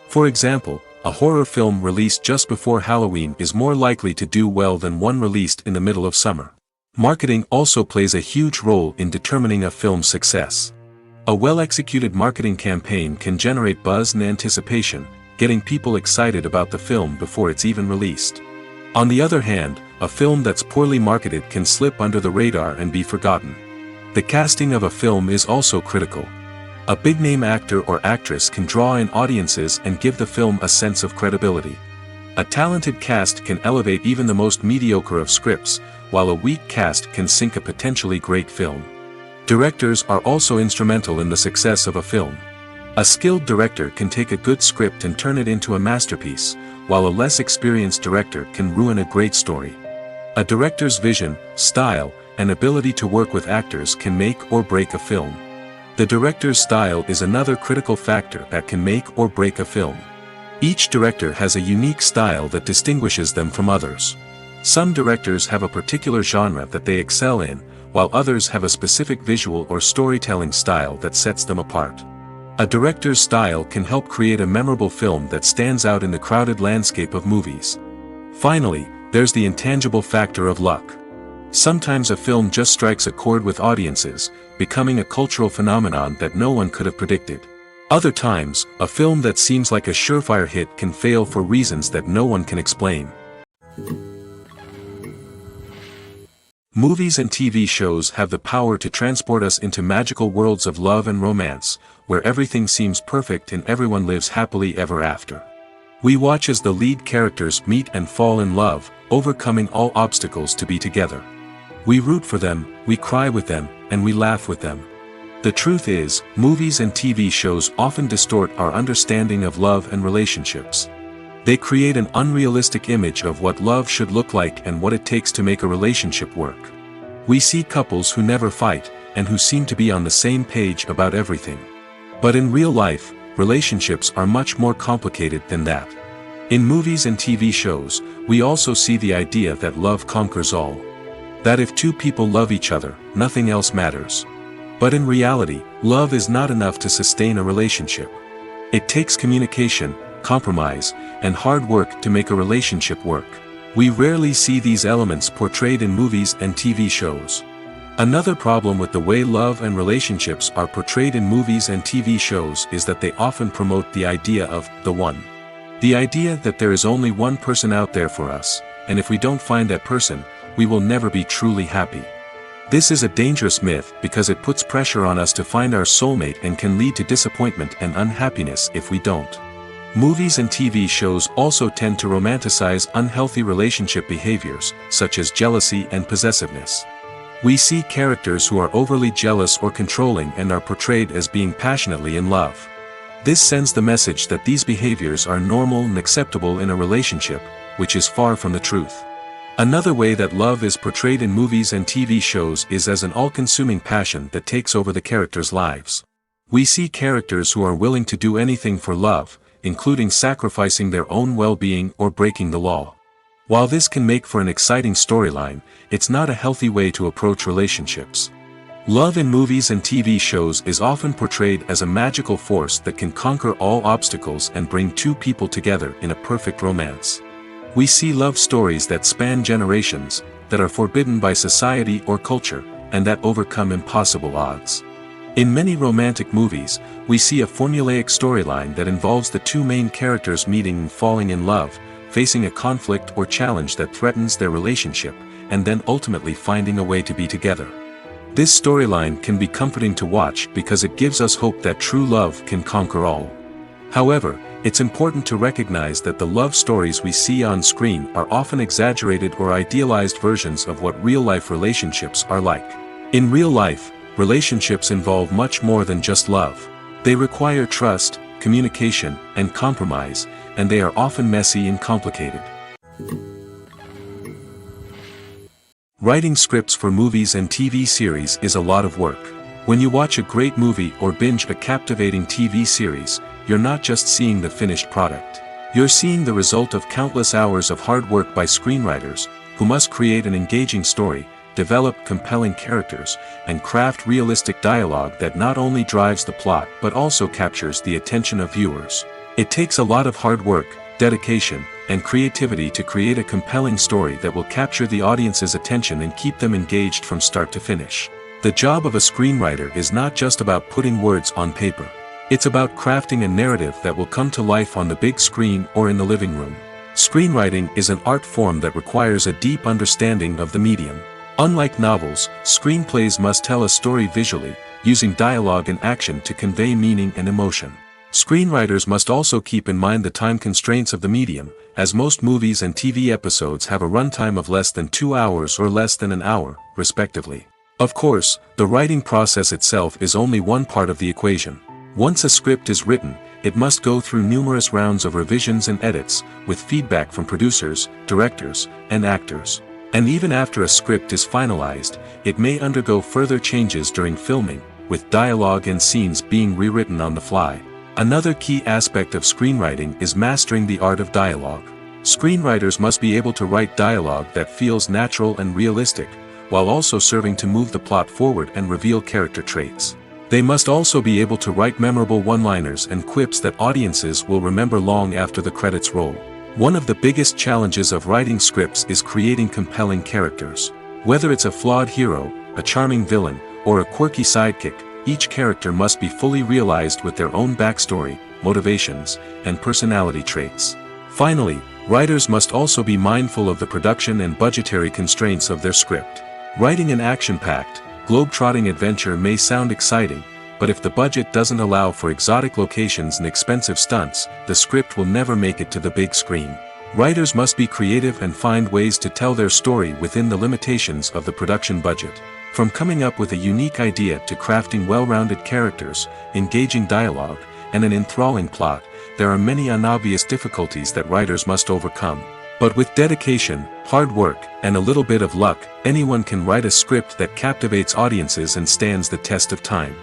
For example, a horror film released just before Halloween is more likely to do well than one released in the middle of summer. Marketing also plays a huge role in determining a film's success. A well-executed marketing campaign can generate buzz and anticipation, getting people excited about the film before it's even released. On the other hand, a film that's poorly marketed can slip under the radar and be forgotten. The casting of a film is also critical. A big-name actor or actress can draw in audiences and give the film a sense of credibility. A talented cast can elevate even the most mediocre of scripts, while a weak cast can sink a potentially great film. Directors are also instrumental in the success of a film. A skilled director can take a good script and turn it into a masterpiece, while a less experienced director can ruin a great story. A director's vision, style, and ability to work with actors can make or break a film. The director's style is another critical factor that can make or break a film. Each director has a unique style that distinguishes them from others. Some directors have a particular genre that they excel in, while others have a specific visual or storytelling style that sets them apart. A director's style can help create a memorable film that stands out in the crowded landscape of movies. Finally, there's the intangible factor of luck. Sometimes a film just strikes a chord with audiences, becoming a cultural phenomenon that no one could have predicted. Other times, a film that seems like a surefire hit can fail for reasons that no one can explain. Movies and TV shows have the power to transport us into magical worlds of love and romance, where everything seems perfect and everyone lives happily ever after. We watch as the lead characters meet and fall in love, overcoming all obstacles to be together. We root for them, we cry with them, and we laugh with them. The truth is, movies and TV shows often distort our understanding of love and relationships. They create an unrealistic image of what love should look like and what it takes to make a relationship work. We see couples who never fight, and who seem to be on the same page about everything. But in real life, relationships are much more complicated than that. In movies and TV shows, we also see the idea that love conquers all. That if two people love each other, nothing else matters. But in reality, love is not enough to sustain a relationship. It takes communication, compromise, and hard work to make a relationship work. We rarely see these elements portrayed in movies and TV shows. Another problem with the way love and relationships are portrayed in movies and TV shows is that they often promote the idea of the one. The idea that there is only one person out there for us, and if we don't find that person, we will never be truly happy. This is a dangerous myth because it puts pressure on us to find our soulmate and can lead to disappointment and unhappiness if we don't. Movies and TV shows also tend to romanticize unhealthy relationship behaviors, such as jealousy and possessiveness. We see characters who are overly jealous or controlling and are portrayed as being passionately in love. This sends the message that these behaviors are normal and acceptable in a relationship, which is far from the truth. Another way that love is portrayed in movies and TV shows is as an all-consuming passion that takes over the characters' lives. We see characters who are willing to do anything for love, including sacrificing their own well-being or breaking the law. While this can make for an exciting storyline, it's not a healthy way to approach relationships. Love in movies and TV shows is often portrayed as a magical force that can conquer all obstacles and bring two people together in a perfect romance. We see love stories that span generations, that are forbidden by society or culture, and that overcome impossible odds. In many romantic movies, we see a formulaic storyline that involves the two main characters meeting and falling in love, facing a conflict or challenge that threatens their relationship, and then ultimately finding a way to be together. This storyline can be comforting to watch because it gives us hope that true love can conquer all. However, it's important to recognize that the love stories we see on screen are often exaggerated or idealized versions of what real-life relationships are like. In real life, relationships involve much more than just love. They require trust, communication, and compromise, and they are often messy and complicated. Writing scripts for movies and TV series is a lot of work. When you watch a great movie or binge a captivating TV series, you're not just seeing the finished product. You're seeing the result of countless hours of hard work by screenwriters, who must create an engaging story, develop compelling characters, and craft realistic dialogue that not only drives the plot but also captures the attention of viewers. It takes a lot of hard work, dedication, and creativity to create a compelling story that will capture the audience's attention and keep them engaged from start to finish. The job of a screenwriter is not just about putting words on paper. It's about crafting a narrative that will come to life on the big screen or in the living room. Screenwriting is an art form that requires a deep understanding of the medium. Unlike novels, screenplays must tell a story visually, using dialogue and action to convey meaning and emotion. Screenwriters must also keep in mind the time constraints of the medium, as most movies and TV episodes have a runtime of less than 2 hours or less than an hour, respectively. Of course, the writing process itself is only one part of the equation. Once a script is written, it must go through numerous rounds of revisions and edits, with feedback from producers, directors, and actors. And even after a script is finalized, it may undergo further changes during filming, with dialogue and scenes being rewritten on the fly. Another key aspect of screenwriting is mastering the art of dialogue. Screenwriters must be able to write dialogue that feels natural and realistic, while also serving to move the plot forward and reveal character traits. They must also be able to write memorable one-liners and quips that audiences will remember long after the credits roll. One of the biggest challenges of writing scripts is creating compelling characters. Whether it's a flawed hero, a charming villain, or a quirky sidekick, each character must be fully realized with their own backstory, motivations, and personality traits. Finally, writers must also be mindful of the production and budgetary constraints of their script. Writing an action-packed, globe-trotting adventure may sound exciting, but if the budget doesn't allow for exotic locations and expensive stunts, the script will never make it to the big screen. Writers must be creative and find ways to tell their story within the limitations of the production budget. From coming up with a unique idea to crafting well-rounded characters, engaging dialogue, and an enthralling plot, there are many unobvious difficulties that writers must overcome. But with dedication, hard work, and a little bit of luck, anyone can write a script that captivates audiences and stands the test of time.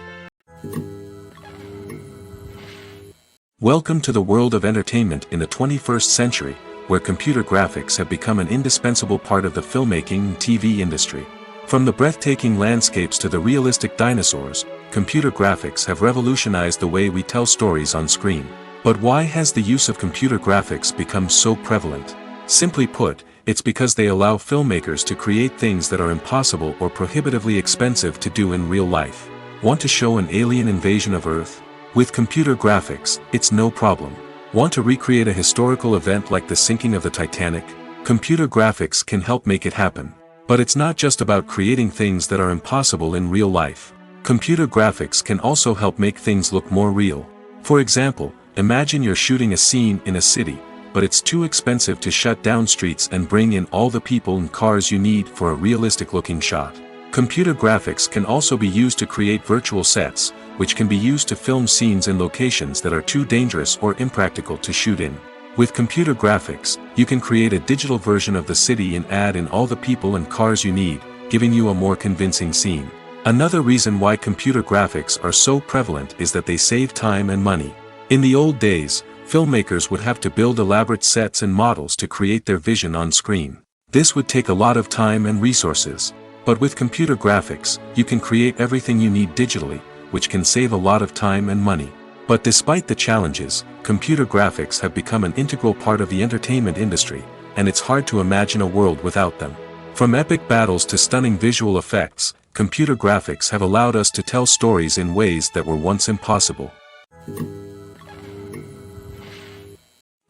Welcome to the world of entertainment in the 21st century, where computer graphics have become an indispensable part of the filmmaking and TV industry. From the breathtaking landscapes to the realistic dinosaurs, computer graphics have revolutionized the way we tell stories on screen. But why has the use of computer graphics become so prevalent? Simply put, it's because they allow filmmakers to create things that are impossible or prohibitively expensive to do in real life. Want to show an alien invasion of Earth? With computer graphics, it's no problem. Want to recreate a historical event like the sinking of the Titanic? Computer graphics can help make it happen. But it's not just about creating things that are impossible in real life. Computer graphics can also help make things look more real. For example, imagine you're shooting a scene in a city, but it's too expensive to shut down streets and bring in all the people and cars you need for a realistic-looking shot. Computer graphics can also be used to create virtual sets, which can be used to film scenes in locations that are too dangerous or impractical to shoot in. With computer graphics, you can create a digital version of the city and add in all the people and cars you need, giving you a more convincing scene. Another reason why computer graphics are so prevalent is that they save time and money. In the old days, filmmakers would have to build elaborate sets and models to create their vision on screen. This would take a lot of time and resources. But with computer graphics, you can create everything you need digitally, which can save a lot of time and money. But despite the challenges, computer graphics have become an integral part of the entertainment industry, and it's hard to imagine a world without them. From epic battles to stunning visual effects, computer graphics have allowed us to tell stories in ways that were once impossible.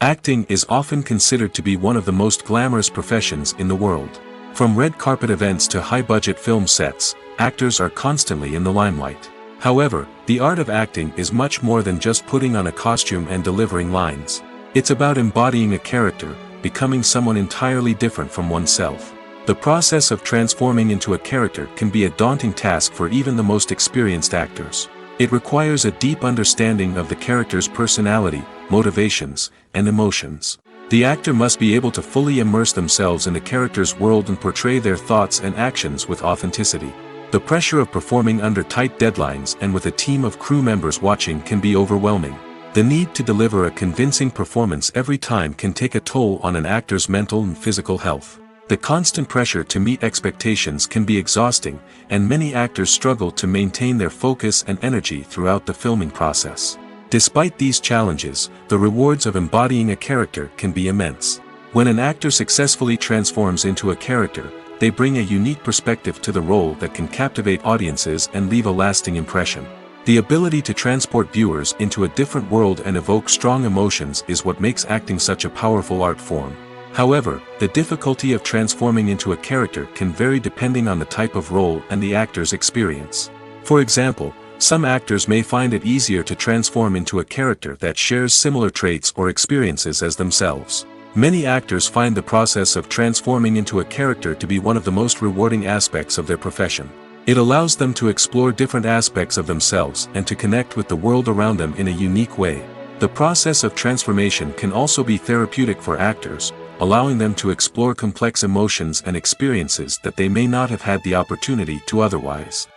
Acting is often considered to be one of the most glamorous professions in the world. From red carpet events to high-budget film sets, actors are constantly in the limelight. However, the art of acting is much more than just putting on a costume and delivering lines. It's about embodying a character, becoming someone entirely different from oneself. The process of transforming into a character can be a daunting task for even the most experienced actors. It requires a deep understanding of the character's personality, motivations, and emotions. The actor must be able to fully immerse themselves in the character's world and portray their thoughts and actions with authenticity. The pressure of performing under tight deadlines and with a team of crew members watching can be overwhelming. The need to deliver a convincing performance every time can take a toll on an actor's mental and physical health. The constant pressure to meet expectations can be exhausting, and many actors struggle to maintain their focus and energy throughout the filming process. Despite these challenges, the rewards of embodying a character can be immense. When an actor successfully transforms into a character, they bring a unique perspective to the role that can captivate audiences and leave a lasting impression. The ability to transport viewers into a different world and evoke strong emotions is what makes acting such a powerful art form. However, the difficulty of transforming into a character can vary depending on the type of role and the actor's experience. For example, some actors may find it easier to transform into a character that shares similar traits or experiences as themselves. Many actors find the process of transforming into a character to be one of the most rewarding aspects of their profession. It allows them to explore different aspects of themselves and to connect with the world around them in a unique way. The process of transformation can also be therapeutic for actors, allowing them to explore complex emotions and experiences that they may not have had the opportunity to otherwise.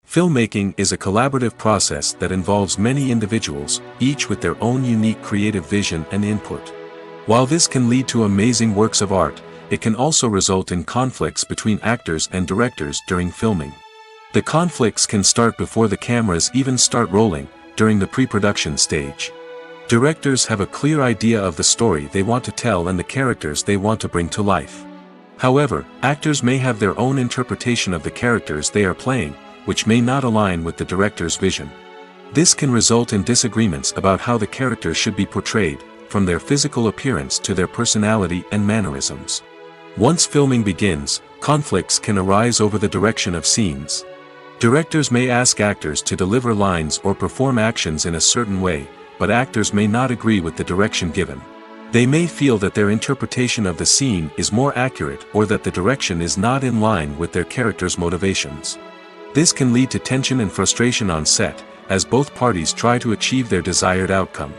Filmmaking is a collaborative process that involves many individuals, each with their own unique creative vision and input. While this can lead to amazing works of art, it can also result in conflicts between actors and directors during filming. The conflicts can start before the cameras even start rolling, during the pre-production stage. Directors have a clear idea of the story they want to tell and the characters they want to bring to life. However, actors may have their own interpretation of the characters they are playing, which may not align with the director's vision. This can result in disagreements about how the characters should be portrayed, from their physical appearance to their personality and mannerisms. Once filming begins, conflicts can arise over the direction of scenes. Directors may ask actors to deliver lines or perform actions in a certain way, but actors may not agree with the direction given. They may feel that their interpretation of the scene is more accurate or that the direction is not in line with their character's motivations. This can lead to tension and frustration on set, as both parties try to achieve their desired outcome.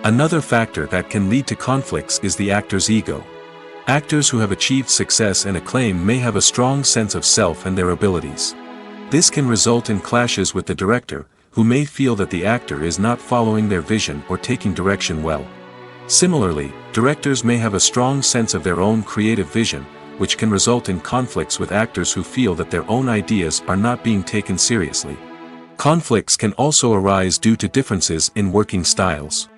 Another factor that can lead to conflicts is the actor's ego. Actors who have achieved success and acclaim may have a strong sense of self and their abilities. This can result in clashes with the director, who may feel that the actor is not following their vision or taking direction well. Similarly, directors may have a strong sense of their own creative vision, which can result in conflicts with actors who feel that their own ideas are not being taken seriously. Conflicts can also arise due to differences in working styles.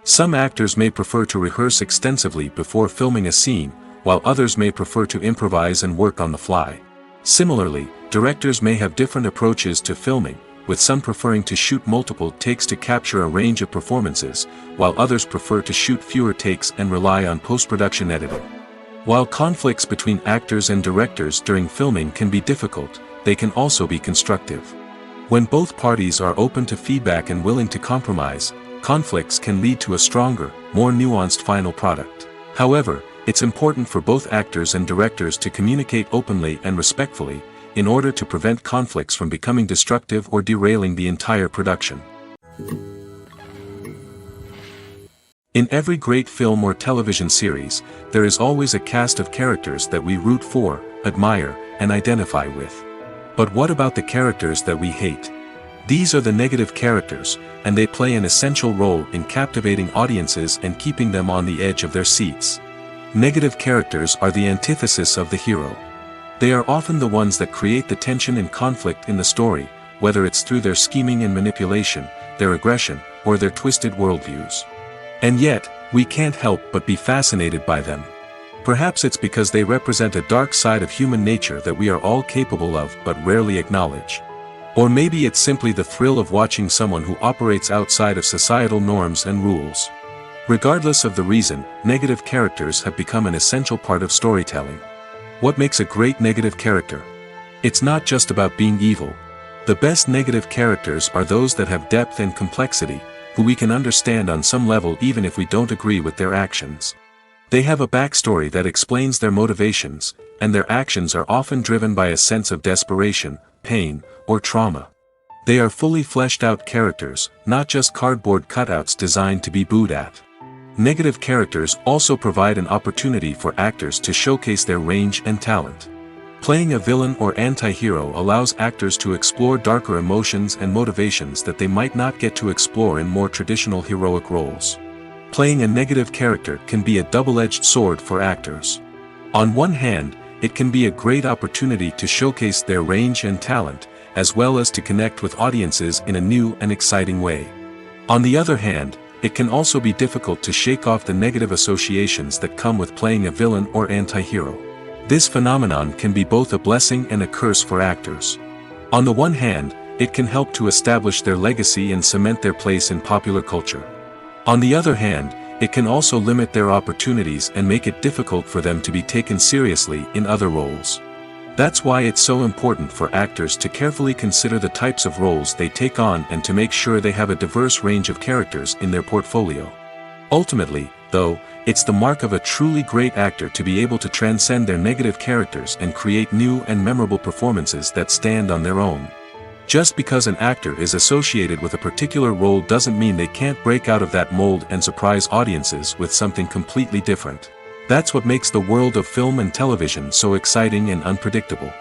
Some actors may prefer to rehearse extensively before filming a scene, while others may prefer to improvise and work on the fly. Similarly, directors may have different approaches to filming, with some preferring to shoot multiple takes to capture a range of performances, while others prefer to shoot fewer takes and rely on post-production editing. While conflicts between actors and directors during filming can be difficult, they can also be constructive. When both parties are open to feedback and willing to compromise, conflicts can lead to a stronger, more nuanced final product. However, it's important for both actors and directors to communicate openly and respectfully, in order to prevent conflicts from becoming destructive or derailing the entire production. In every great film or television series, there is always a cast of characters that we root for, admire, and identify with. But what about the characters that we hate? These are the negative characters, and they play an essential role in captivating audiences and keeping them on the edge of their seats. Negative characters are the antithesis of the hero. They are often the ones that create the tension and conflict in the story, whether it's through their scheming and manipulation, their aggression, or their twisted worldviews. And yet, we can't help but be fascinated by them. Perhaps it's because they represent a dark side of human nature that we are all capable of but rarely acknowledge. Or maybe it's simply the thrill of watching someone who operates outside of societal norms and rules. Regardless of the reason, negative characters have become an essential part of storytelling. What makes a great negative character? It's not just about being evil. The best negative characters are those that have depth and complexity, who we can understand on some level even if we don't agree with their actions. They have a backstory that explains their motivations, and their actions are often driven by a sense of desperation, pain, or trauma. They are fully fleshed out characters, not just cardboard cutouts designed to be booed at. Negative characters also provide an opportunity for actors to showcase their range and talent. Playing a villain or anti-hero allows actors to explore darker emotions and motivations that they might not get to explore in more traditional heroic roles. Playing a negative character can be a double-edged sword for actors. On one hand, it can be a great opportunity to showcase their range and talent, as well as to connect with audiences in a new and exciting way. On the other hand, it can also be difficult to shake off the negative associations that come with playing a villain or anti-hero. This phenomenon can be both a blessing and a curse for actors. On the one hand, it can help to establish their legacy and cement their place in popular culture. On the other hand, it can also limit their opportunities and make it difficult for them to be taken seriously in other roles. That's why it's so important for actors to carefully consider the types of roles they take on and to make sure they have a diverse range of characters in their portfolio. Ultimately, though, it's the mark of a truly great actor to be able to transcend their negative characters and create new and memorable performances that stand on their own. Just because an actor is associated with a particular role doesn't mean they can't break out of that mold and surprise audiences with something completely different. That's what makes the world of film and television so exciting and unpredictable.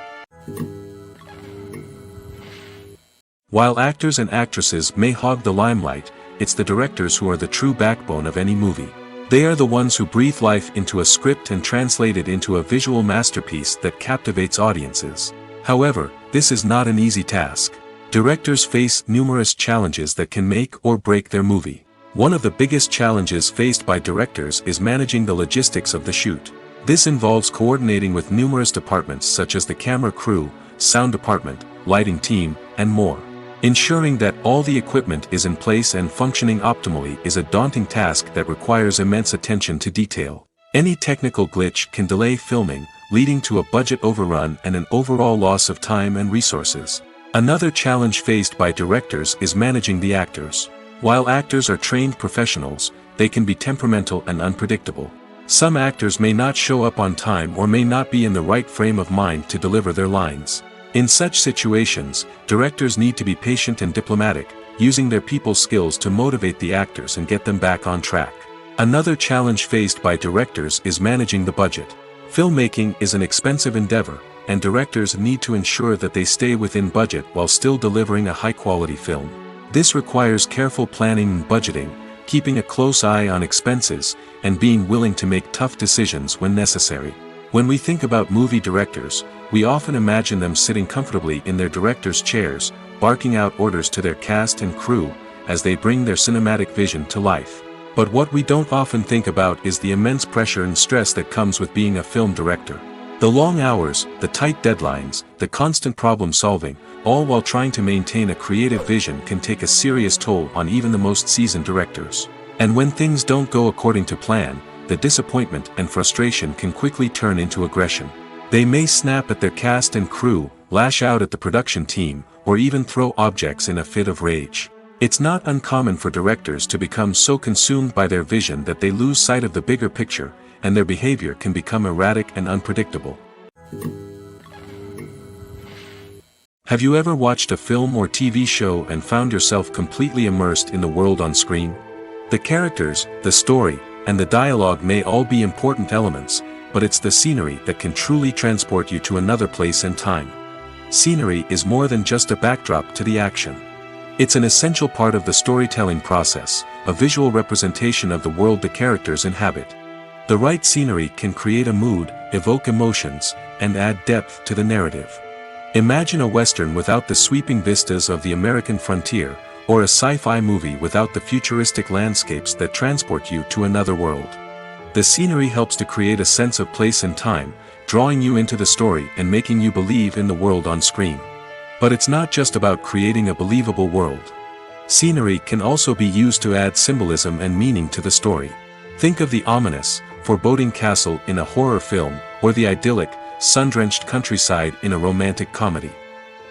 While actors and actresses may hog the limelight, it's the directors who are the true backbone of any movie. They are the ones who breathe life into a script and translate it into a visual masterpiece that captivates audiences. However, this is not an easy task. Directors face numerous challenges that can make or break their movie. One of the biggest challenges faced by directors is managing the logistics of the shoot. This involves coordinating with numerous departments such as the camera crew, sound department, lighting team, and more. Ensuring that all the equipment is in place and functioning optimally is a daunting task that requires immense attention to detail. Any technical glitch can delay filming, leading to a budget overrun and an overall loss of time and resources. Another challenge faced by directors is managing the actors. While actors are trained professionals, they can be temperamental and unpredictable. Some actors may not show up on time or may not be in the right frame of mind to deliver their lines. In such situations, directors need to be patient and diplomatic, using their people skills to motivate the actors and get them back on track. Another challenge faced by directors is managing the budget. Filmmaking is an expensive endeavor, and directors need to ensure that they stay within budget while still delivering a high-quality film. This requires careful planning and budgeting, keeping a close eye on expenses, and being willing to make tough decisions when necessary. When we think about movie directors, we often imagine them sitting comfortably in their director's chairs, barking out orders to their cast and crew, as they bring their cinematic vision to life. But what we don't often think about is the immense pressure and stress that comes with being a film director. The long hours, the tight deadlines, the constant problem solving, all while trying to maintain a creative vision can take a serious toll on even the most seasoned directors. And when things don't go according to plan, the disappointment and frustration can quickly turn into aggression. They may snap at their cast and crew, lash out at the production team, or even throw objects in a fit of rage. It's not uncommon for directors to become so consumed by their vision that they lose sight of the bigger picture, and their behavior can become erratic and unpredictable. Have you ever watched a film or TV show and found yourself completely immersed in the world on screen? The characters, the story, and the dialogue may all be important elements, but it's the scenery that can truly transport you to another place and time. Scenery is more than just a backdrop to the action. It's an essential part of the storytelling process, a visual representation of the world the characters inhabit. The right scenery can create a mood, evoke emotions, and add depth to the narrative. Imagine a Western without the sweeping vistas of the American frontier, or a sci-fi movie without the futuristic landscapes that transport you to another world. The scenery helps to create a sense of place and time, drawing you into the story and making you believe in the world on screen. But it's not just about creating a believable world. Scenery can also be used to add symbolism and meaning to the story. Think of the ominous, foreboding castle in a horror film, or the idyllic, sun-drenched countryside in a romantic comedy.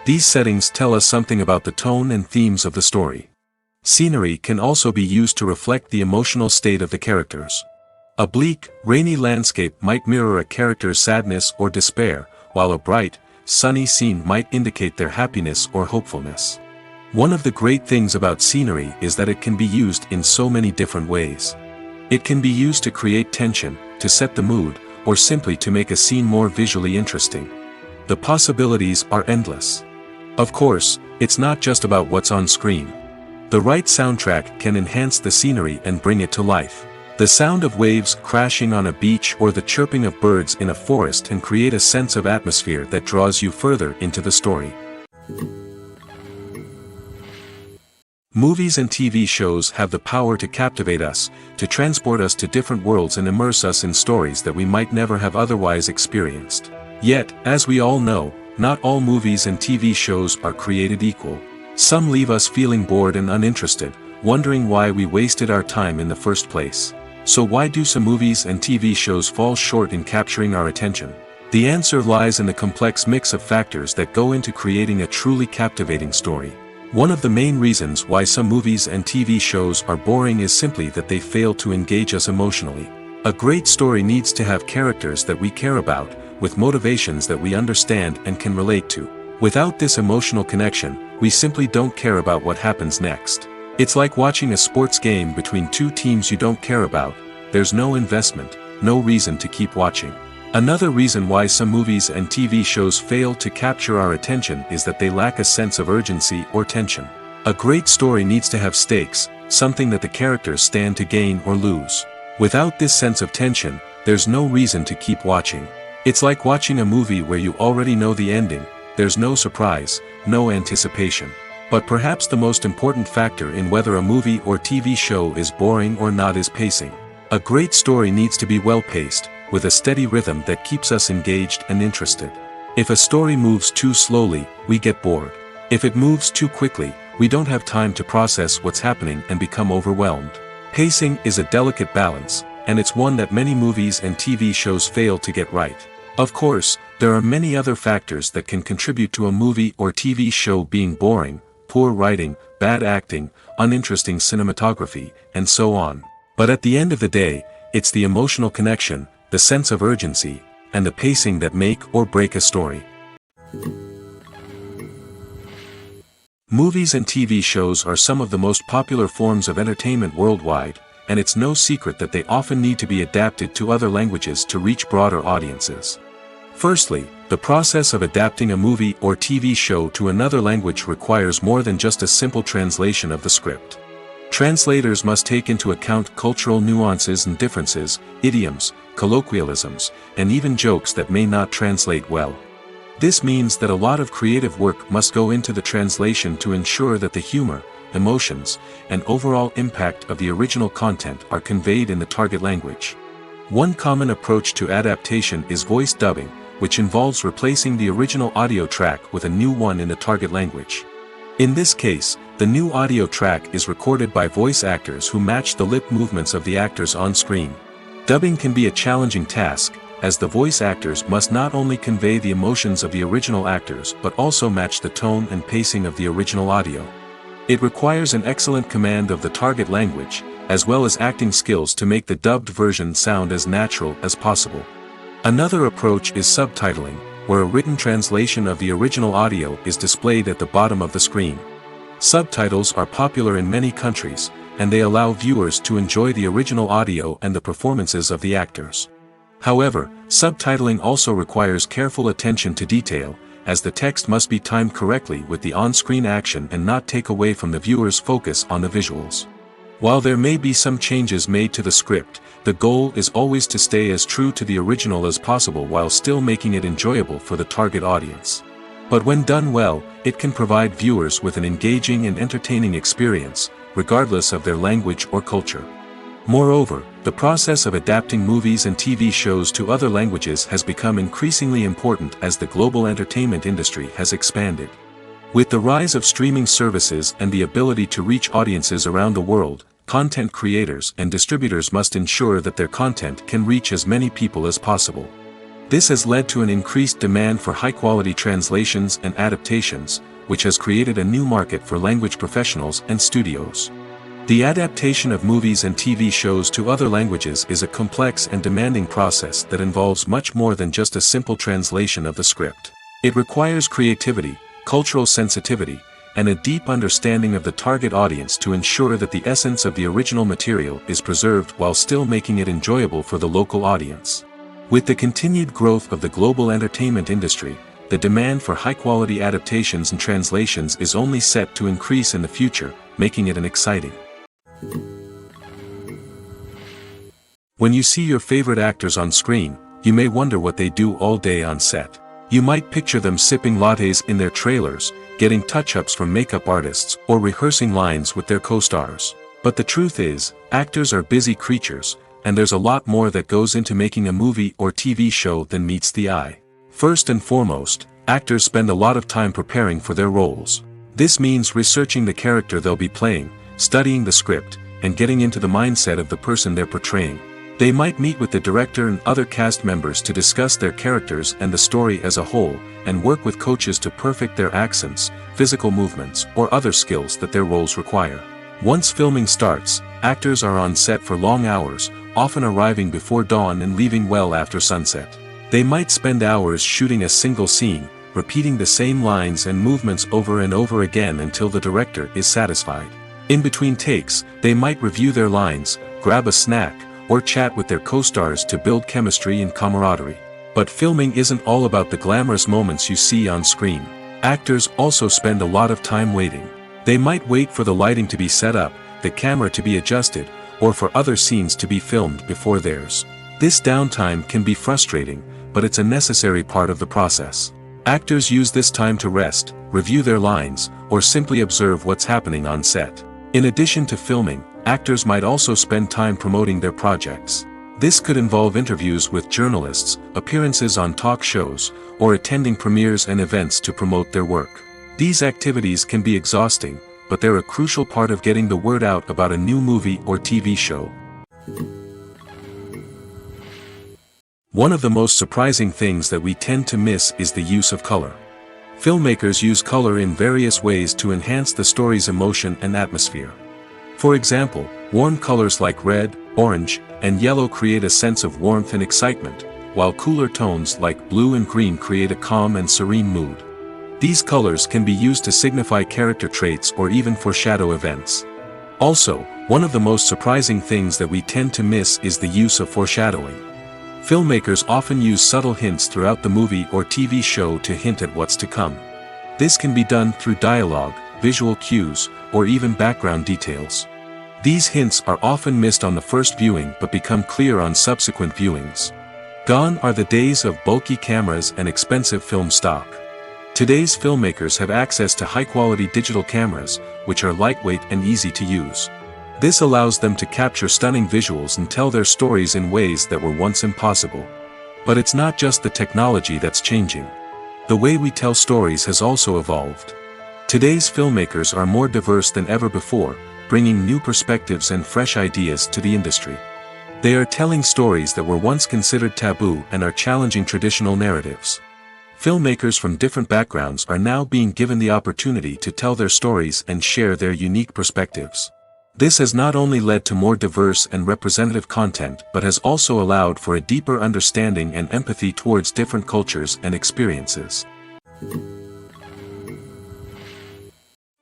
These settings tell us something about the tone and themes of the story. Scenery can also be used to reflect the emotional state of the characters. A bleak, rainy landscape might mirror a character's sadness or despair, while a bright, sunny scene might indicate their happiness or hopefulness. One of the great things about scenery is that it can be used in so many different ways. It can be used to create tension, to set the mood, or simply to make a scene more visually interesting. The possibilities are endless. Of course, it's not just about what's on screen. The right soundtrack can enhance the scenery and bring it to life. The sound of waves crashing on a beach or the chirping of birds in a forest can create a sense of atmosphere that draws you further into the story. Movies and TV shows have the power to captivate us, to transport us to different worlds and immerse us in stories that we might never have otherwise experienced. Yet, as we all know, not all movies and TV shows are created equal. Some leave us feeling bored and uninterested, wondering why we wasted our time in the first place. So why do some movies and TV shows fall short in capturing our attention? The answer lies in the complex mix of factors that go into creating a truly captivating story. One of the main reasons why some movies and TV shows are boring is simply that they fail to engage us emotionally. A great story needs to have characters that we care about, with motivations that we understand and can relate to. Without this emotional connection, we simply don't care about what happens next. It's like watching a sports game between two teams you don't care about. There's no investment, no reason to keep watching. Another reason why some movies and TV shows fail to capture our attention is that they lack a sense of urgency or tension. A great story needs to have stakes, something that the characters stand to gain or lose. Without this sense of tension, there's no reason to keep watching. It's like watching a movie where you already know the ending. There's no surprise, no anticipation. But perhaps the most important factor in whether a movie or TV show is boring or not is pacing. A great story needs to be well-paced, with a steady rhythm that keeps us engaged and interested. If a story moves too slowly, we get bored. If it moves too quickly, we don't have time to process what's happening and become overwhelmed. Pacing is a delicate balance, and it's one that many movies and TV shows fail to get right. Of course, there are many other factors that can contribute to a movie or TV show being boring: poor writing, bad acting, uninteresting cinematography, and so on. But at the end of the day, it's the emotional connection, the sense of urgency, and the pacing that make or break a story. Movies and TV shows are some of the most popular forms of entertainment worldwide, and it's no secret that they often need to be adapted to other languages to reach broader audiences. Firstly, the process of adapting a movie or TV show to another language requires more than just a simple translation of the script. Translators must take into account cultural nuances and differences, idioms, colloquialisms, and even jokes that may not translate well. This means that a lot of creative work must go into the translation to ensure that the humor, emotions, and overall impact of the original content are conveyed in the target language. One common approach to adaptation is voice dubbing, which involves replacing the original audio track with a new one in the target language. In this case, the new audio track is recorded by voice actors who match the lip movements of the actors on screen. Dubbing can be a challenging task, as the voice actors must not only convey the emotions of the original actors but also match the tone and pacing of the original audio. It requires an excellent command of the target language, as well as acting skills to make the dubbed version sound as natural as possible. Another approach is subtitling, where a written translation of the original audio is displayed at the bottom of the screen. Subtitles are popular in many countries, and they allow viewers to enjoy the original audio and the performances of the actors. However, subtitling also requires careful attention to detail, as the text must be timed correctly with the on-screen action and not take away from the viewer's focus on the visuals. While there may be some changes made to the script, the goal is always to stay as true to the original as possible while still making it enjoyable for the target audience. But when done well, it can provide viewers with an engaging and entertaining experience, regardless of their language or culture. Moreover, the process of adapting movies and TV shows to other languages has become increasingly important as the global entertainment industry has expanded. With the rise of streaming services and the ability to reach audiences around the world, content creators and distributors must ensure that their content can reach as many people as possible. This has led to an increased demand for high-quality translations and adaptations, which has created a new market for language professionals and studios. The adaptation of movies and TV shows to other languages is a complex and demanding process that involves much more than just a simple translation of the script. It requires creativity, cultural sensitivity, and a deep understanding of the target audience to ensure that the essence of the original material is preserved while still making it enjoyable for the local audience. With the continued growth of the global entertainment industry, the demand for high-quality adaptations and translations is only set to increase in the future, making it an exciting. When you see your favorite actors on screen, you may wonder what they do all day on set. You might picture them sipping lattes in their trailers, getting touch-ups from makeup artists, or rehearsing lines with their co-stars. But the truth is, actors are busy creatures, and there's a lot more that goes into making a movie or TV show than meets the eye. First and foremost, actors spend a lot of time preparing for their roles. This means researching the character they'll be playing, studying the script, and getting into the mindset of the person they're portraying. They might meet with the director and other cast members to discuss their characters and the story as a whole, and work with coaches to perfect their accents, physical movements, or other skills that their roles require. Once filming starts, actors are on set for long hours, often arriving before dawn and leaving well after sunset. They might spend hours shooting a single scene, repeating the same lines and movements over and over again until the director is satisfied. In between takes, they might review their lines, grab a snack, or chat with their co-stars to build chemistry and camaraderie. But filming isn't all about the glamorous moments you see on screen. Actors also spend a lot of time waiting. They might wait for the lighting to be set up, the camera to be adjusted, or for other scenes to be filmed before theirs. This downtime can be frustrating, but it's a necessary part of the process. Actors use this time to rest, review their lines, or simply observe what's happening on set. In addition to filming, actors might also spend time promoting their projects. This could involve interviews with journalists, appearances on talk shows, or attending premieres and events to promote their work. These activities can be exhausting, but they're a crucial part of getting the word out about a new movie or TV show. One of the most surprising things that we tend to miss is the use of color. Filmmakers use color in various ways to enhance the story's emotion and atmosphere. For example, warm colors like red, orange, and yellow create a sense of warmth and excitement, while cooler tones like blue and green create a calm and serene mood. These colors can be used to signify character traits or even foreshadow events. Also, one of the most surprising things that we tend to miss is the use of foreshadowing. Filmmakers often use subtle hints throughout the movie or TV show to hint at what's to come. This can be done through dialogue, visual cues, or even background details. These hints are often missed on the first viewing but become clear on subsequent viewings. Gone are the days of bulky cameras and expensive film stock. Today's filmmakers have access to high-quality digital cameras, which are lightweight and easy to use. This allows them to capture stunning visuals and tell their stories in ways that were once impossible. But it's not just the technology that's changing. The way we tell stories has also evolved. Today's filmmakers are more diverse than ever before, bringing new perspectives and fresh ideas to the industry. They are telling stories that were once considered taboo and are challenging traditional narratives. Filmmakers from different backgrounds are now being given the opportunity to tell their stories and share their unique perspectives. This has not only led to more diverse and representative content but has also allowed for a deeper understanding and empathy towards different cultures and experiences.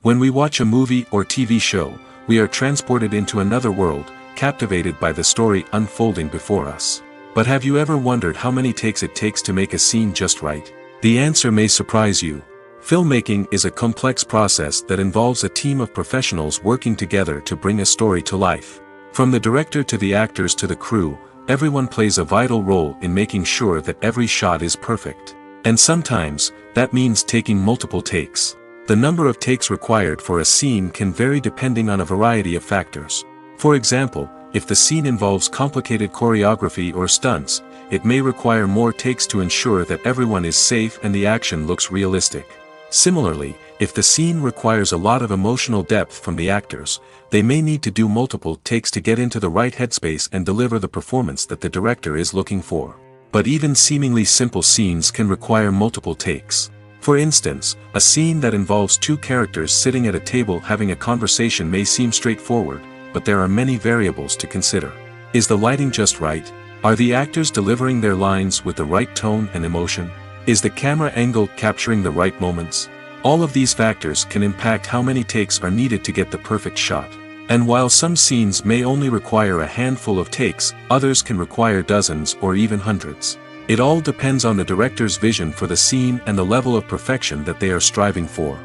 When we watch a movie or TV show, we are transported into another world, captivated by the story unfolding before us. But have you ever wondered how many takes it takes to make a scene just right? The answer may surprise you. Filmmaking is a complex process that involves a team of professionals working together to bring a story to life. From the director to the actors to the crew, everyone plays a vital role in making sure that every shot is perfect. And sometimes, that means taking multiple takes. The number of takes required for a scene can vary depending on a variety of factors. For example, if the scene involves complicated choreography or stunts, it may require more takes to ensure that everyone is safe and the action looks realistic. Similarly, if the scene requires a lot of emotional depth from the actors, they may need to do multiple takes to get into the right headspace and deliver the performance that the director is looking for. But even seemingly simple scenes can require multiple takes. For instance, a scene that involves two characters sitting at a table having a conversation may seem straightforward, but there are many variables to consider. Is the lighting just right? Are the actors delivering their lines with the right tone and emotion? Is the camera angle capturing the right moments? All of these factors can impact how many takes are needed to get the perfect shot. And while some scenes may only require a handful of takes, others can require dozens or even hundreds. It all depends on the director's vision for the scene and the level of perfection that they are striving for.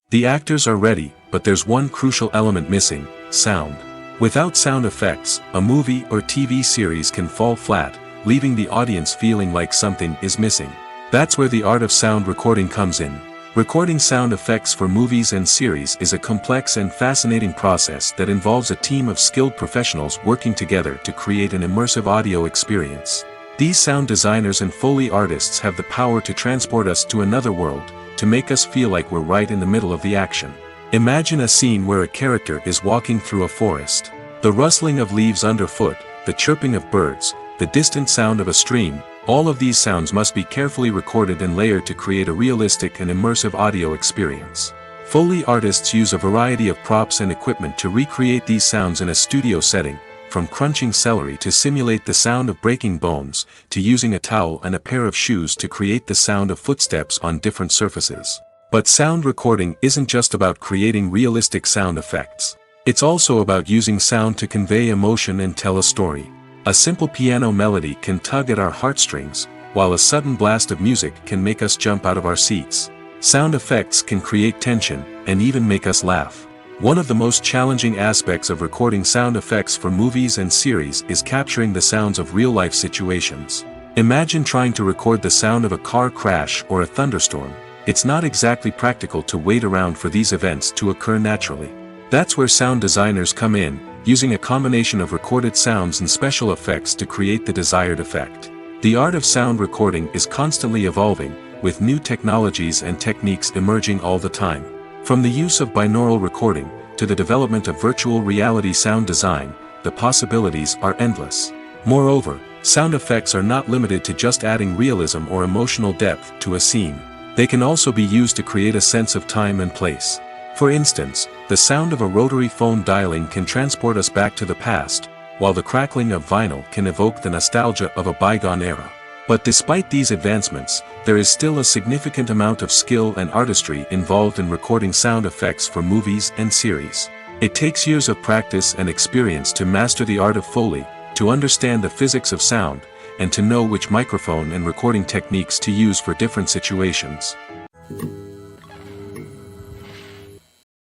The actors are ready, but there's one crucial element missing: sound. Without sound effects, a movie or TV series can fall flat, leaving the audience feeling like something is missing. That's where the art of sound recording comes in. Recording sound effects for movies and series is a complex and fascinating process that involves a team of skilled professionals working together to create an immersive audio experience. These sound designers and Foley artists have the power to transport us to another world, to make us feel like we're right in the middle of the action. Imagine a scene where a character is walking through a forest. The rustling of leaves underfoot, the chirping of birds, the distant sound of a stream, all of these sounds must be carefully recorded and layered to create a realistic and immersive audio experience. Foley artists use a variety of props and equipment to recreate these sounds in a studio setting, from crunching celery to simulate the sound of breaking bones, to using a towel and a pair of shoes to create the sound of footsteps on different surfaces. But sound recording isn't just about creating realistic sound effects. It's also about using sound to convey emotion and tell a story. A simple piano melody can tug at our heartstrings, while a sudden blast of music can make us jump out of our seats. Sound effects can create tension, and even make us laugh. One of the most challenging aspects of recording sound effects for movies and series is capturing the sounds of real-life situations. Imagine trying to record the sound of a car crash or a thunderstorm. It's not exactly practical to wait around for these events to occur naturally. That's where sound designers come in, using a combination of recorded sounds and special effects to create the desired effect. The art of sound recording is constantly evolving, with new technologies and techniques emerging all the time. From the use of binaural recording, to the development of virtual reality sound design, the possibilities are endless. Moreover, sound effects are not limited to just adding realism or emotional depth to a scene. They can also be used to create a sense of time and place. For instance, the sound of a rotary phone dialing can transport us back to the past, while the crackling of vinyl can evoke the nostalgia of a bygone era. But despite these advancements, there is still a significant amount of skill and artistry involved in recording sound effects for movies and series. It takes years of practice and experience to master the art of Foley, to understand the physics of sound, and to know which microphone and recording techniques to use for different situations.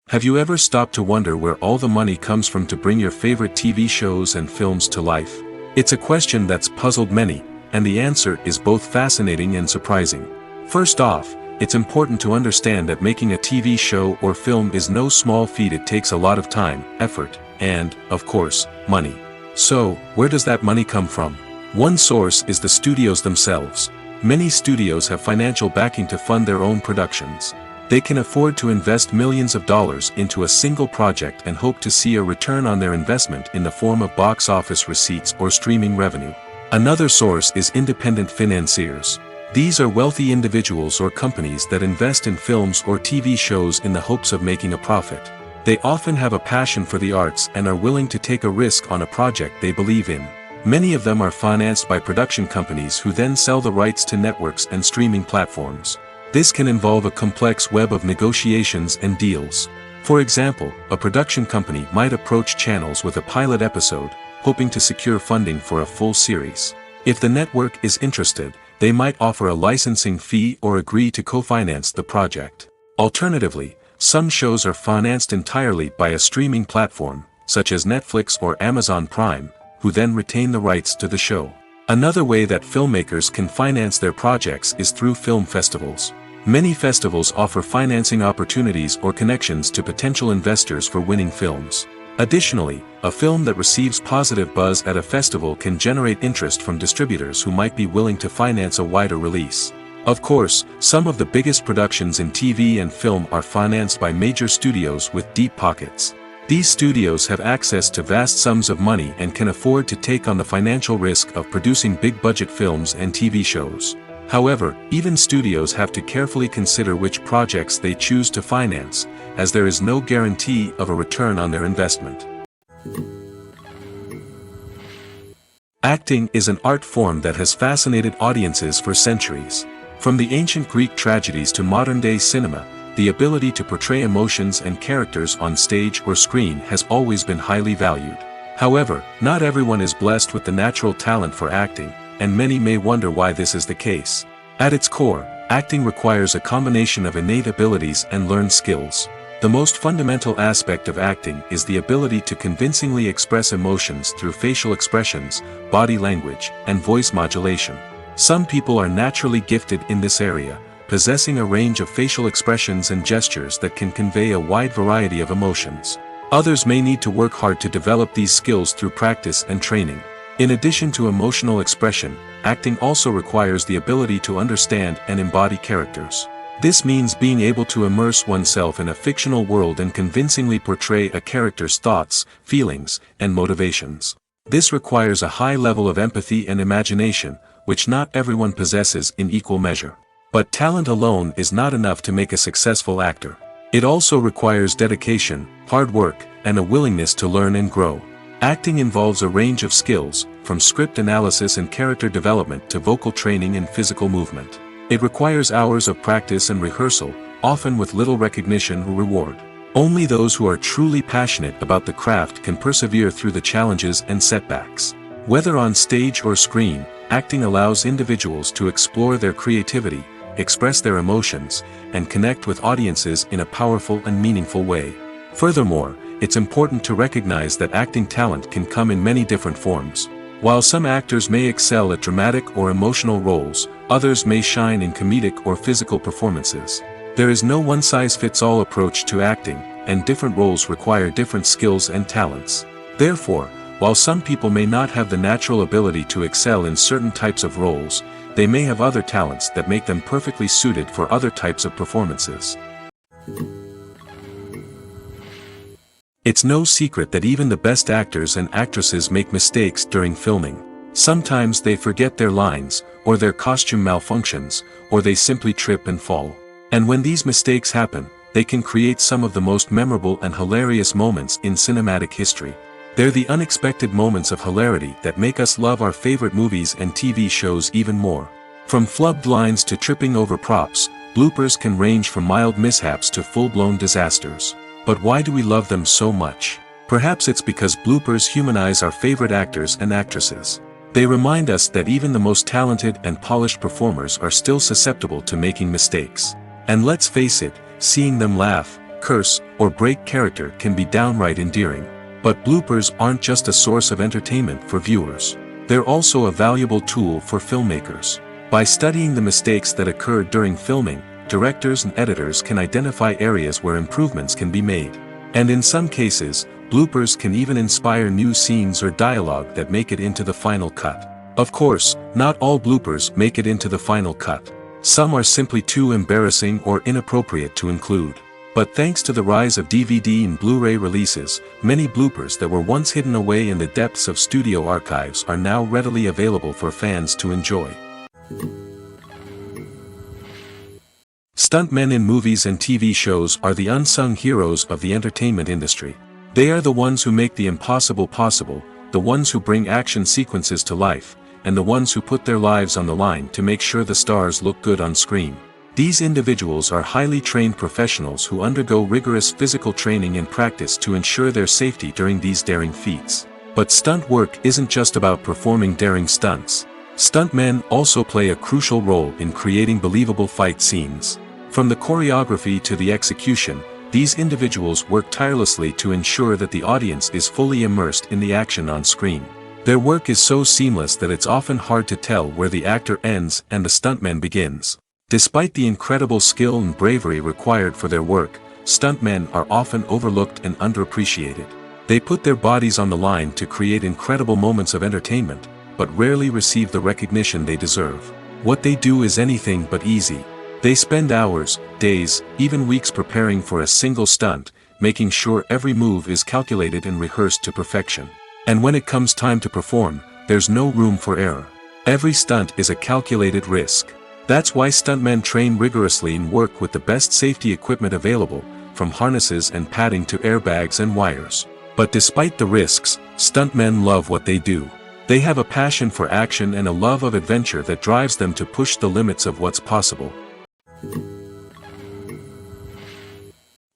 Have you ever stopped to wonder where all the money comes from to bring your favorite TV shows and films to life? It's a question that's puzzled many, and the answer is both fascinating and surprising. First off, it's important to understand that making a TV show or film is no small feat. It takes a lot of time, effort, and, of course, money. So, where does that money come from? One source is the studios themselves. Many studios have financial backing to fund their own productions. They can afford to invest millions of dollars into a single project and hope to see a return on their investment in the form of box office receipts or streaming revenue. Another source is independent financiers. These are wealthy individuals or companies that invest in films or TV shows in the hopes of making a profit. They often have a passion for the arts and are willing to take a risk on a project they believe in. Many of them are financed by production companies who then sell the rights to networks and streaming platforms. This can involve a complex web of negotiations and deals. For example, a production company might approach channels with a pilot episode, hoping to secure funding for a full series. If the network is interested, they might offer a licensing fee or agree to co-finance the project. Alternatively, some shows are financed entirely by a streaming platform, such as Netflix or Amazon Prime, who then retain the rights to the show. Another way that filmmakers can finance their projects is through film festivals. Many festivals offer financing opportunities or connections to potential investors for winning films. Additionally, a film that receives positive buzz at a festival can generate interest from distributors who might be willing to finance a wider release. Of course, some of the biggest productions in TV and film are financed by major studios with deep pockets. These studios have access to vast sums of money and can afford to take on the financial risk of producing big-budget films and TV shows. However, even studios have to carefully consider which projects they choose to finance, as there is no guarantee of a return on their investment. Acting is an art form that has fascinated audiences for centuries. From the ancient Greek tragedies to modern-day cinema, the ability to portray emotions and characters on stage or screen has always been highly valued. However, not everyone is blessed with the natural talent for acting, and many may wonder why this is the case. At its core, acting requires a combination of innate abilities and learned skills. The most fundamental aspect of acting is the ability to convincingly express emotions through facial expressions, body language, and voice modulation. Some people are naturally gifted in this area, possessing a range of facial expressions and gestures that can convey a wide variety of emotions. Others may need to work hard to develop these skills through practice and training. In addition to emotional expression, acting also requires the ability to understand and embody characters. This means being able to immerse oneself in a fictional world and convincingly portray a character's thoughts, feelings, and motivations. This requires a high level of empathy and imagination, which not everyone possesses in equal measure. But talent alone is not enough to make a successful actor. It also requires dedication, hard work, and a willingness to learn and grow. Acting involves a range of skills, from script analysis and character development to vocal training and physical movement. It requires hours of practice and rehearsal, often with little recognition or reward. Only those who are truly passionate about the craft can persevere through the challenges and setbacks. Whether on stage or screen, acting allows individuals to explore their creativity, express their emotions, and connect with audiences in a powerful and meaningful way. Furthermore, it's important to recognize that acting talent can come in many different forms. While some actors may excel at dramatic or emotional roles, others may shine in comedic or physical performances. There is no one-size-fits-all approach to acting, and different roles require different skills and talents. Therefore, while some people may not have the natural ability to excel in certain types of roles, they may have other talents that make them perfectly suited for other types of performances. It's no secret that even the best actors and actresses make mistakes during filming. Sometimes they forget their lines, or their costume malfunctions, or they simply trip and fall. And when these mistakes happen, they can create some of the most memorable and hilarious moments in cinematic history. They're the unexpected moments of hilarity that make us love our favorite movies and TV shows even more. From flubbed lines to tripping over props, bloopers can range from mild mishaps to full-blown disasters. But why do we love them so much? Perhaps it's because bloopers humanize our favorite actors and actresses. They remind us that even the most talented and polished performers are still susceptible to making mistakes. And let's face it, seeing them laugh, curse, or break character can be downright endearing. But bloopers aren't just a source of entertainment for viewers. They're also a valuable tool for filmmakers. By studying the mistakes that occurred during filming, directors and editors can identify areas where improvements can be made. And in some cases, bloopers can even inspire new scenes or dialogue that make it into the final cut. Of course, not all bloopers make it into the final cut. Some are simply too embarrassing or inappropriate to include. But thanks to the rise of DVD and Blu-ray releases, many bloopers that were once hidden away in the depths of studio archives are now readily available for fans to enjoy. Stuntmen in movies and TV shows are the unsung heroes of the entertainment industry. They are the ones who make the impossible possible, the ones who bring action sequences to life, and the ones who put their lives on the line to make sure the stars look good on screen. These individuals are highly trained professionals who undergo rigorous physical training and practice to ensure their safety during these daring feats. But stunt work isn't just about performing daring stunts. Stuntmen also play a crucial role in creating believable fight scenes. From the choreography to the execution, these individuals work tirelessly to ensure that the audience is fully immersed in the action on screen. Their work is so seamless that it's often hard to tell where the actor ends and the stuntman begins. Despite the incredible skill and bravery required for their work, stuntmen are often overlooked and underappreciated. They put their bodies on the line to create incredible moments of entertainment, but rarely receive the recognition they deserve. What they do is anything but easy. They spend hours, days, even weeks preparing for a single stunt, making sure every move is calculated and rehearsed to perfection. And when it comes time to perform, there's no room for error. Every stunt is a calculated risk. That's why stuntmen train rigorously and work with the best safety equipment available, from harnesses and padding to airbags and wires. But despite the risks, stuntmen love what they do. They have a passion for action and a love of adventure that drives them to push the limits of what's possible.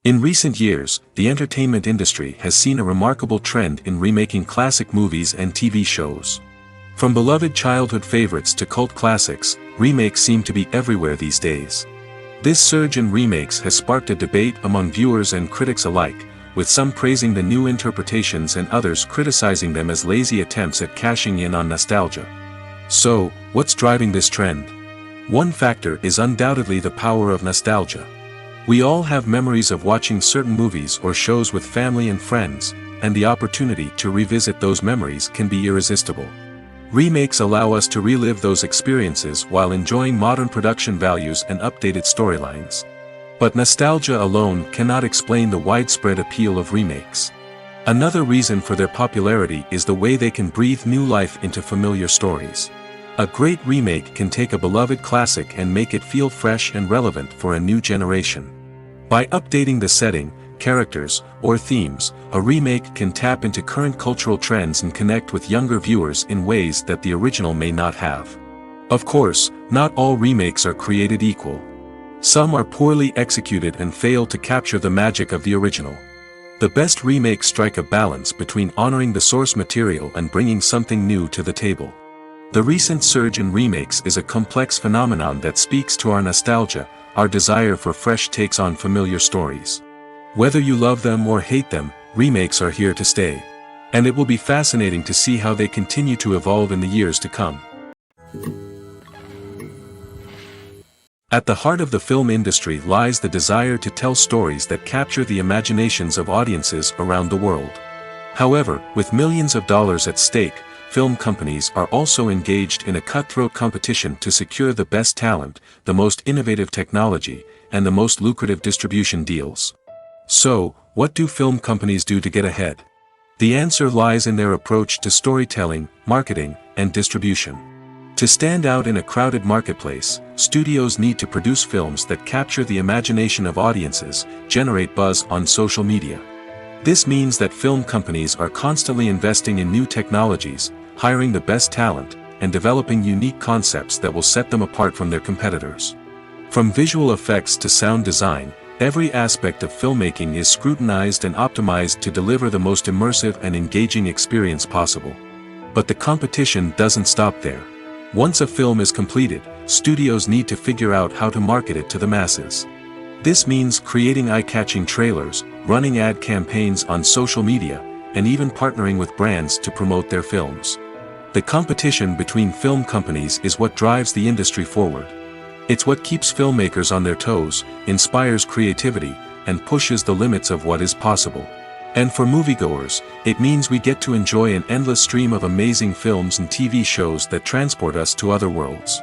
In recent years, the entertainment industry has seen a remarkable trend in remaking classic movies and TV shows. From beloved childhood favorites to cult classics, remakes seem to be everywhere these days. This surge in remakes has sparked a debate among viewers and critics alike, with some praising the new interpretations and others criticizing them as lazy attempts at cashing in on nostalgia. So, what's driving this trend? One factor is undoubtedly the power of nostalgia. We all have memories of watching certain movies or shows with family and friends, and the opportunity to revisit those memories can be irresistible. Remakes allow us to relive those experiences while enjoying modern production values and updated storylines. But nostalgia alone cannot explain the widespread appeal of remakes. Another reason for their popularity is the way they can breathe new life into familiar stories. A great remake can take a beloved classic and make it feel fresh and relevant for a new generation. By updating the setting, characters, or themes, a remake can tap into current cultural trends and connect with younger viewers in ways that the original may not have. Of course, not all remakes are created equal. Some are poorly executed and fail to capture the magic of the original. The best remakes strike a balance between honoring the source material and bringing something new to the table. The recent surge in remakes is a complex phenomenon that speaks to our nostalgia, our desire for fresh takes on familiar stories. Whether you love them or hate them, remakes are here to stay. And it will be fascinating to see how they continue to evolve in the years to come. At the heart of the film industry lies the desire to tell stories that capture the imaginations of audiences around the world. However, with millions of dollars at stake, film companies are also engaged in a cutthroat competition to secure the best talent, the most innovative technology, and the most lucrative distribution deals. So, what do film companies do to get ahead? The answer lies in their approach to storytelling, marketing, and distribution. To stand out in a crowded marketplace, studios need to produce films that capture the imagination of audiences, generate buzz on social media. This means that film companies are constantly investing in new technologies, hiring the best talent, and developing unique concepts that will set them apart from their competitors. From visual effects to sound design, every aspect of filmmaking is scrutinized and optimized to deliver the most immersive and engaging experience possible. But the competition doesn't stop there. Once a film is completed, studios need to figure out how to market it to the masses. This means creating eye-catching trailers, running ad campaigns on social media, and even partnering with brands to promote their films. The competition between film companies is what drives the industry forward. It's what keeps filmmakers on their toes, inspires creativity, and pushes the limits of what is possible. And for moviegoers, it means we get to enjoy an endless stream of amazing films and TV shows that transport us to other worlds.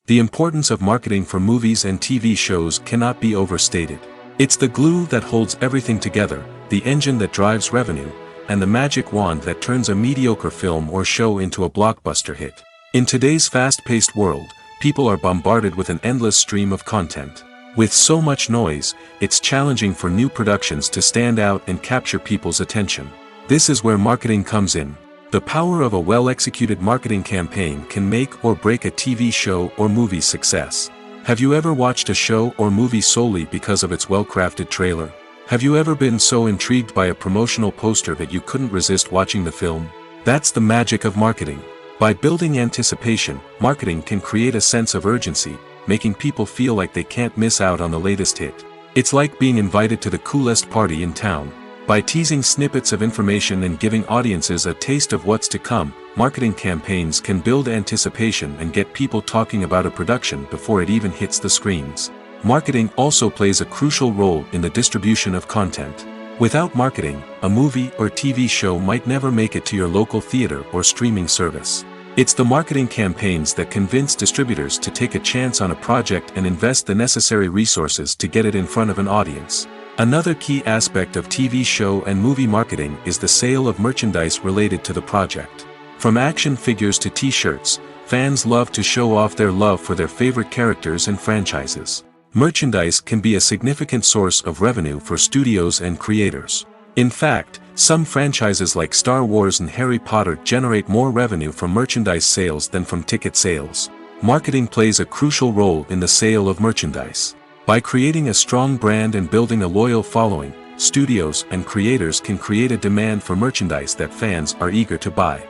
The importance of marketing for movies and TV shows cannot be overstated. It's the glue that holds everything together, the engine that drives revenue, and the magic wand that turns a mediocre film or show into a blockbuster hit. In today's fast-paced world, people are bombarded with an endless stream of content. With so much noise, it's challenging for new productions to stand out and capture people's attention. This is where marketing comes in. The power of a well-executed marketing campaign can make or break a TV show or movie's success. Have you ever watched a show or movie solely because of its well-crafted trailer? Have you ever been so intrigued by a promotional poster that you couldn't resist watching the film? That's the magic of marketing. By building anticipation, marketing can create a sense of urgency, making people feel like they can't miss out on the latest hit. It's like being invited to the coolest party in town. By teasing snippets of information and giving audiences a taste of what's to come, marketing campaigns can build anticipation and get people talking about a production before it even hits the screens. Marketing also plays a crucial role in the distribution of content. Without marketing, a movie or TV show might never make it to your local theater or streaming service. It's the marketing campaigns that convince distributors to take a chance on a project and invest the necessary resources to get it in front of an audience. Another key aspect of TV show and movie marketing is the sale of merchandise related to the project. From action figures to t-shirts, fans love to show off their love for their favorite characters and franchises. Merchandise can be a significant source of revenue for studios and creators. In fact, some franchises like Star Wars and Harry Potter generate more revenue from merchandise sales than from ticket sales. Marketing plays a crucial role in the sale of merchandise. By creating a strong brand and building a loyal following, studios and creators can create a demand for merchandise that fans are eager to buy.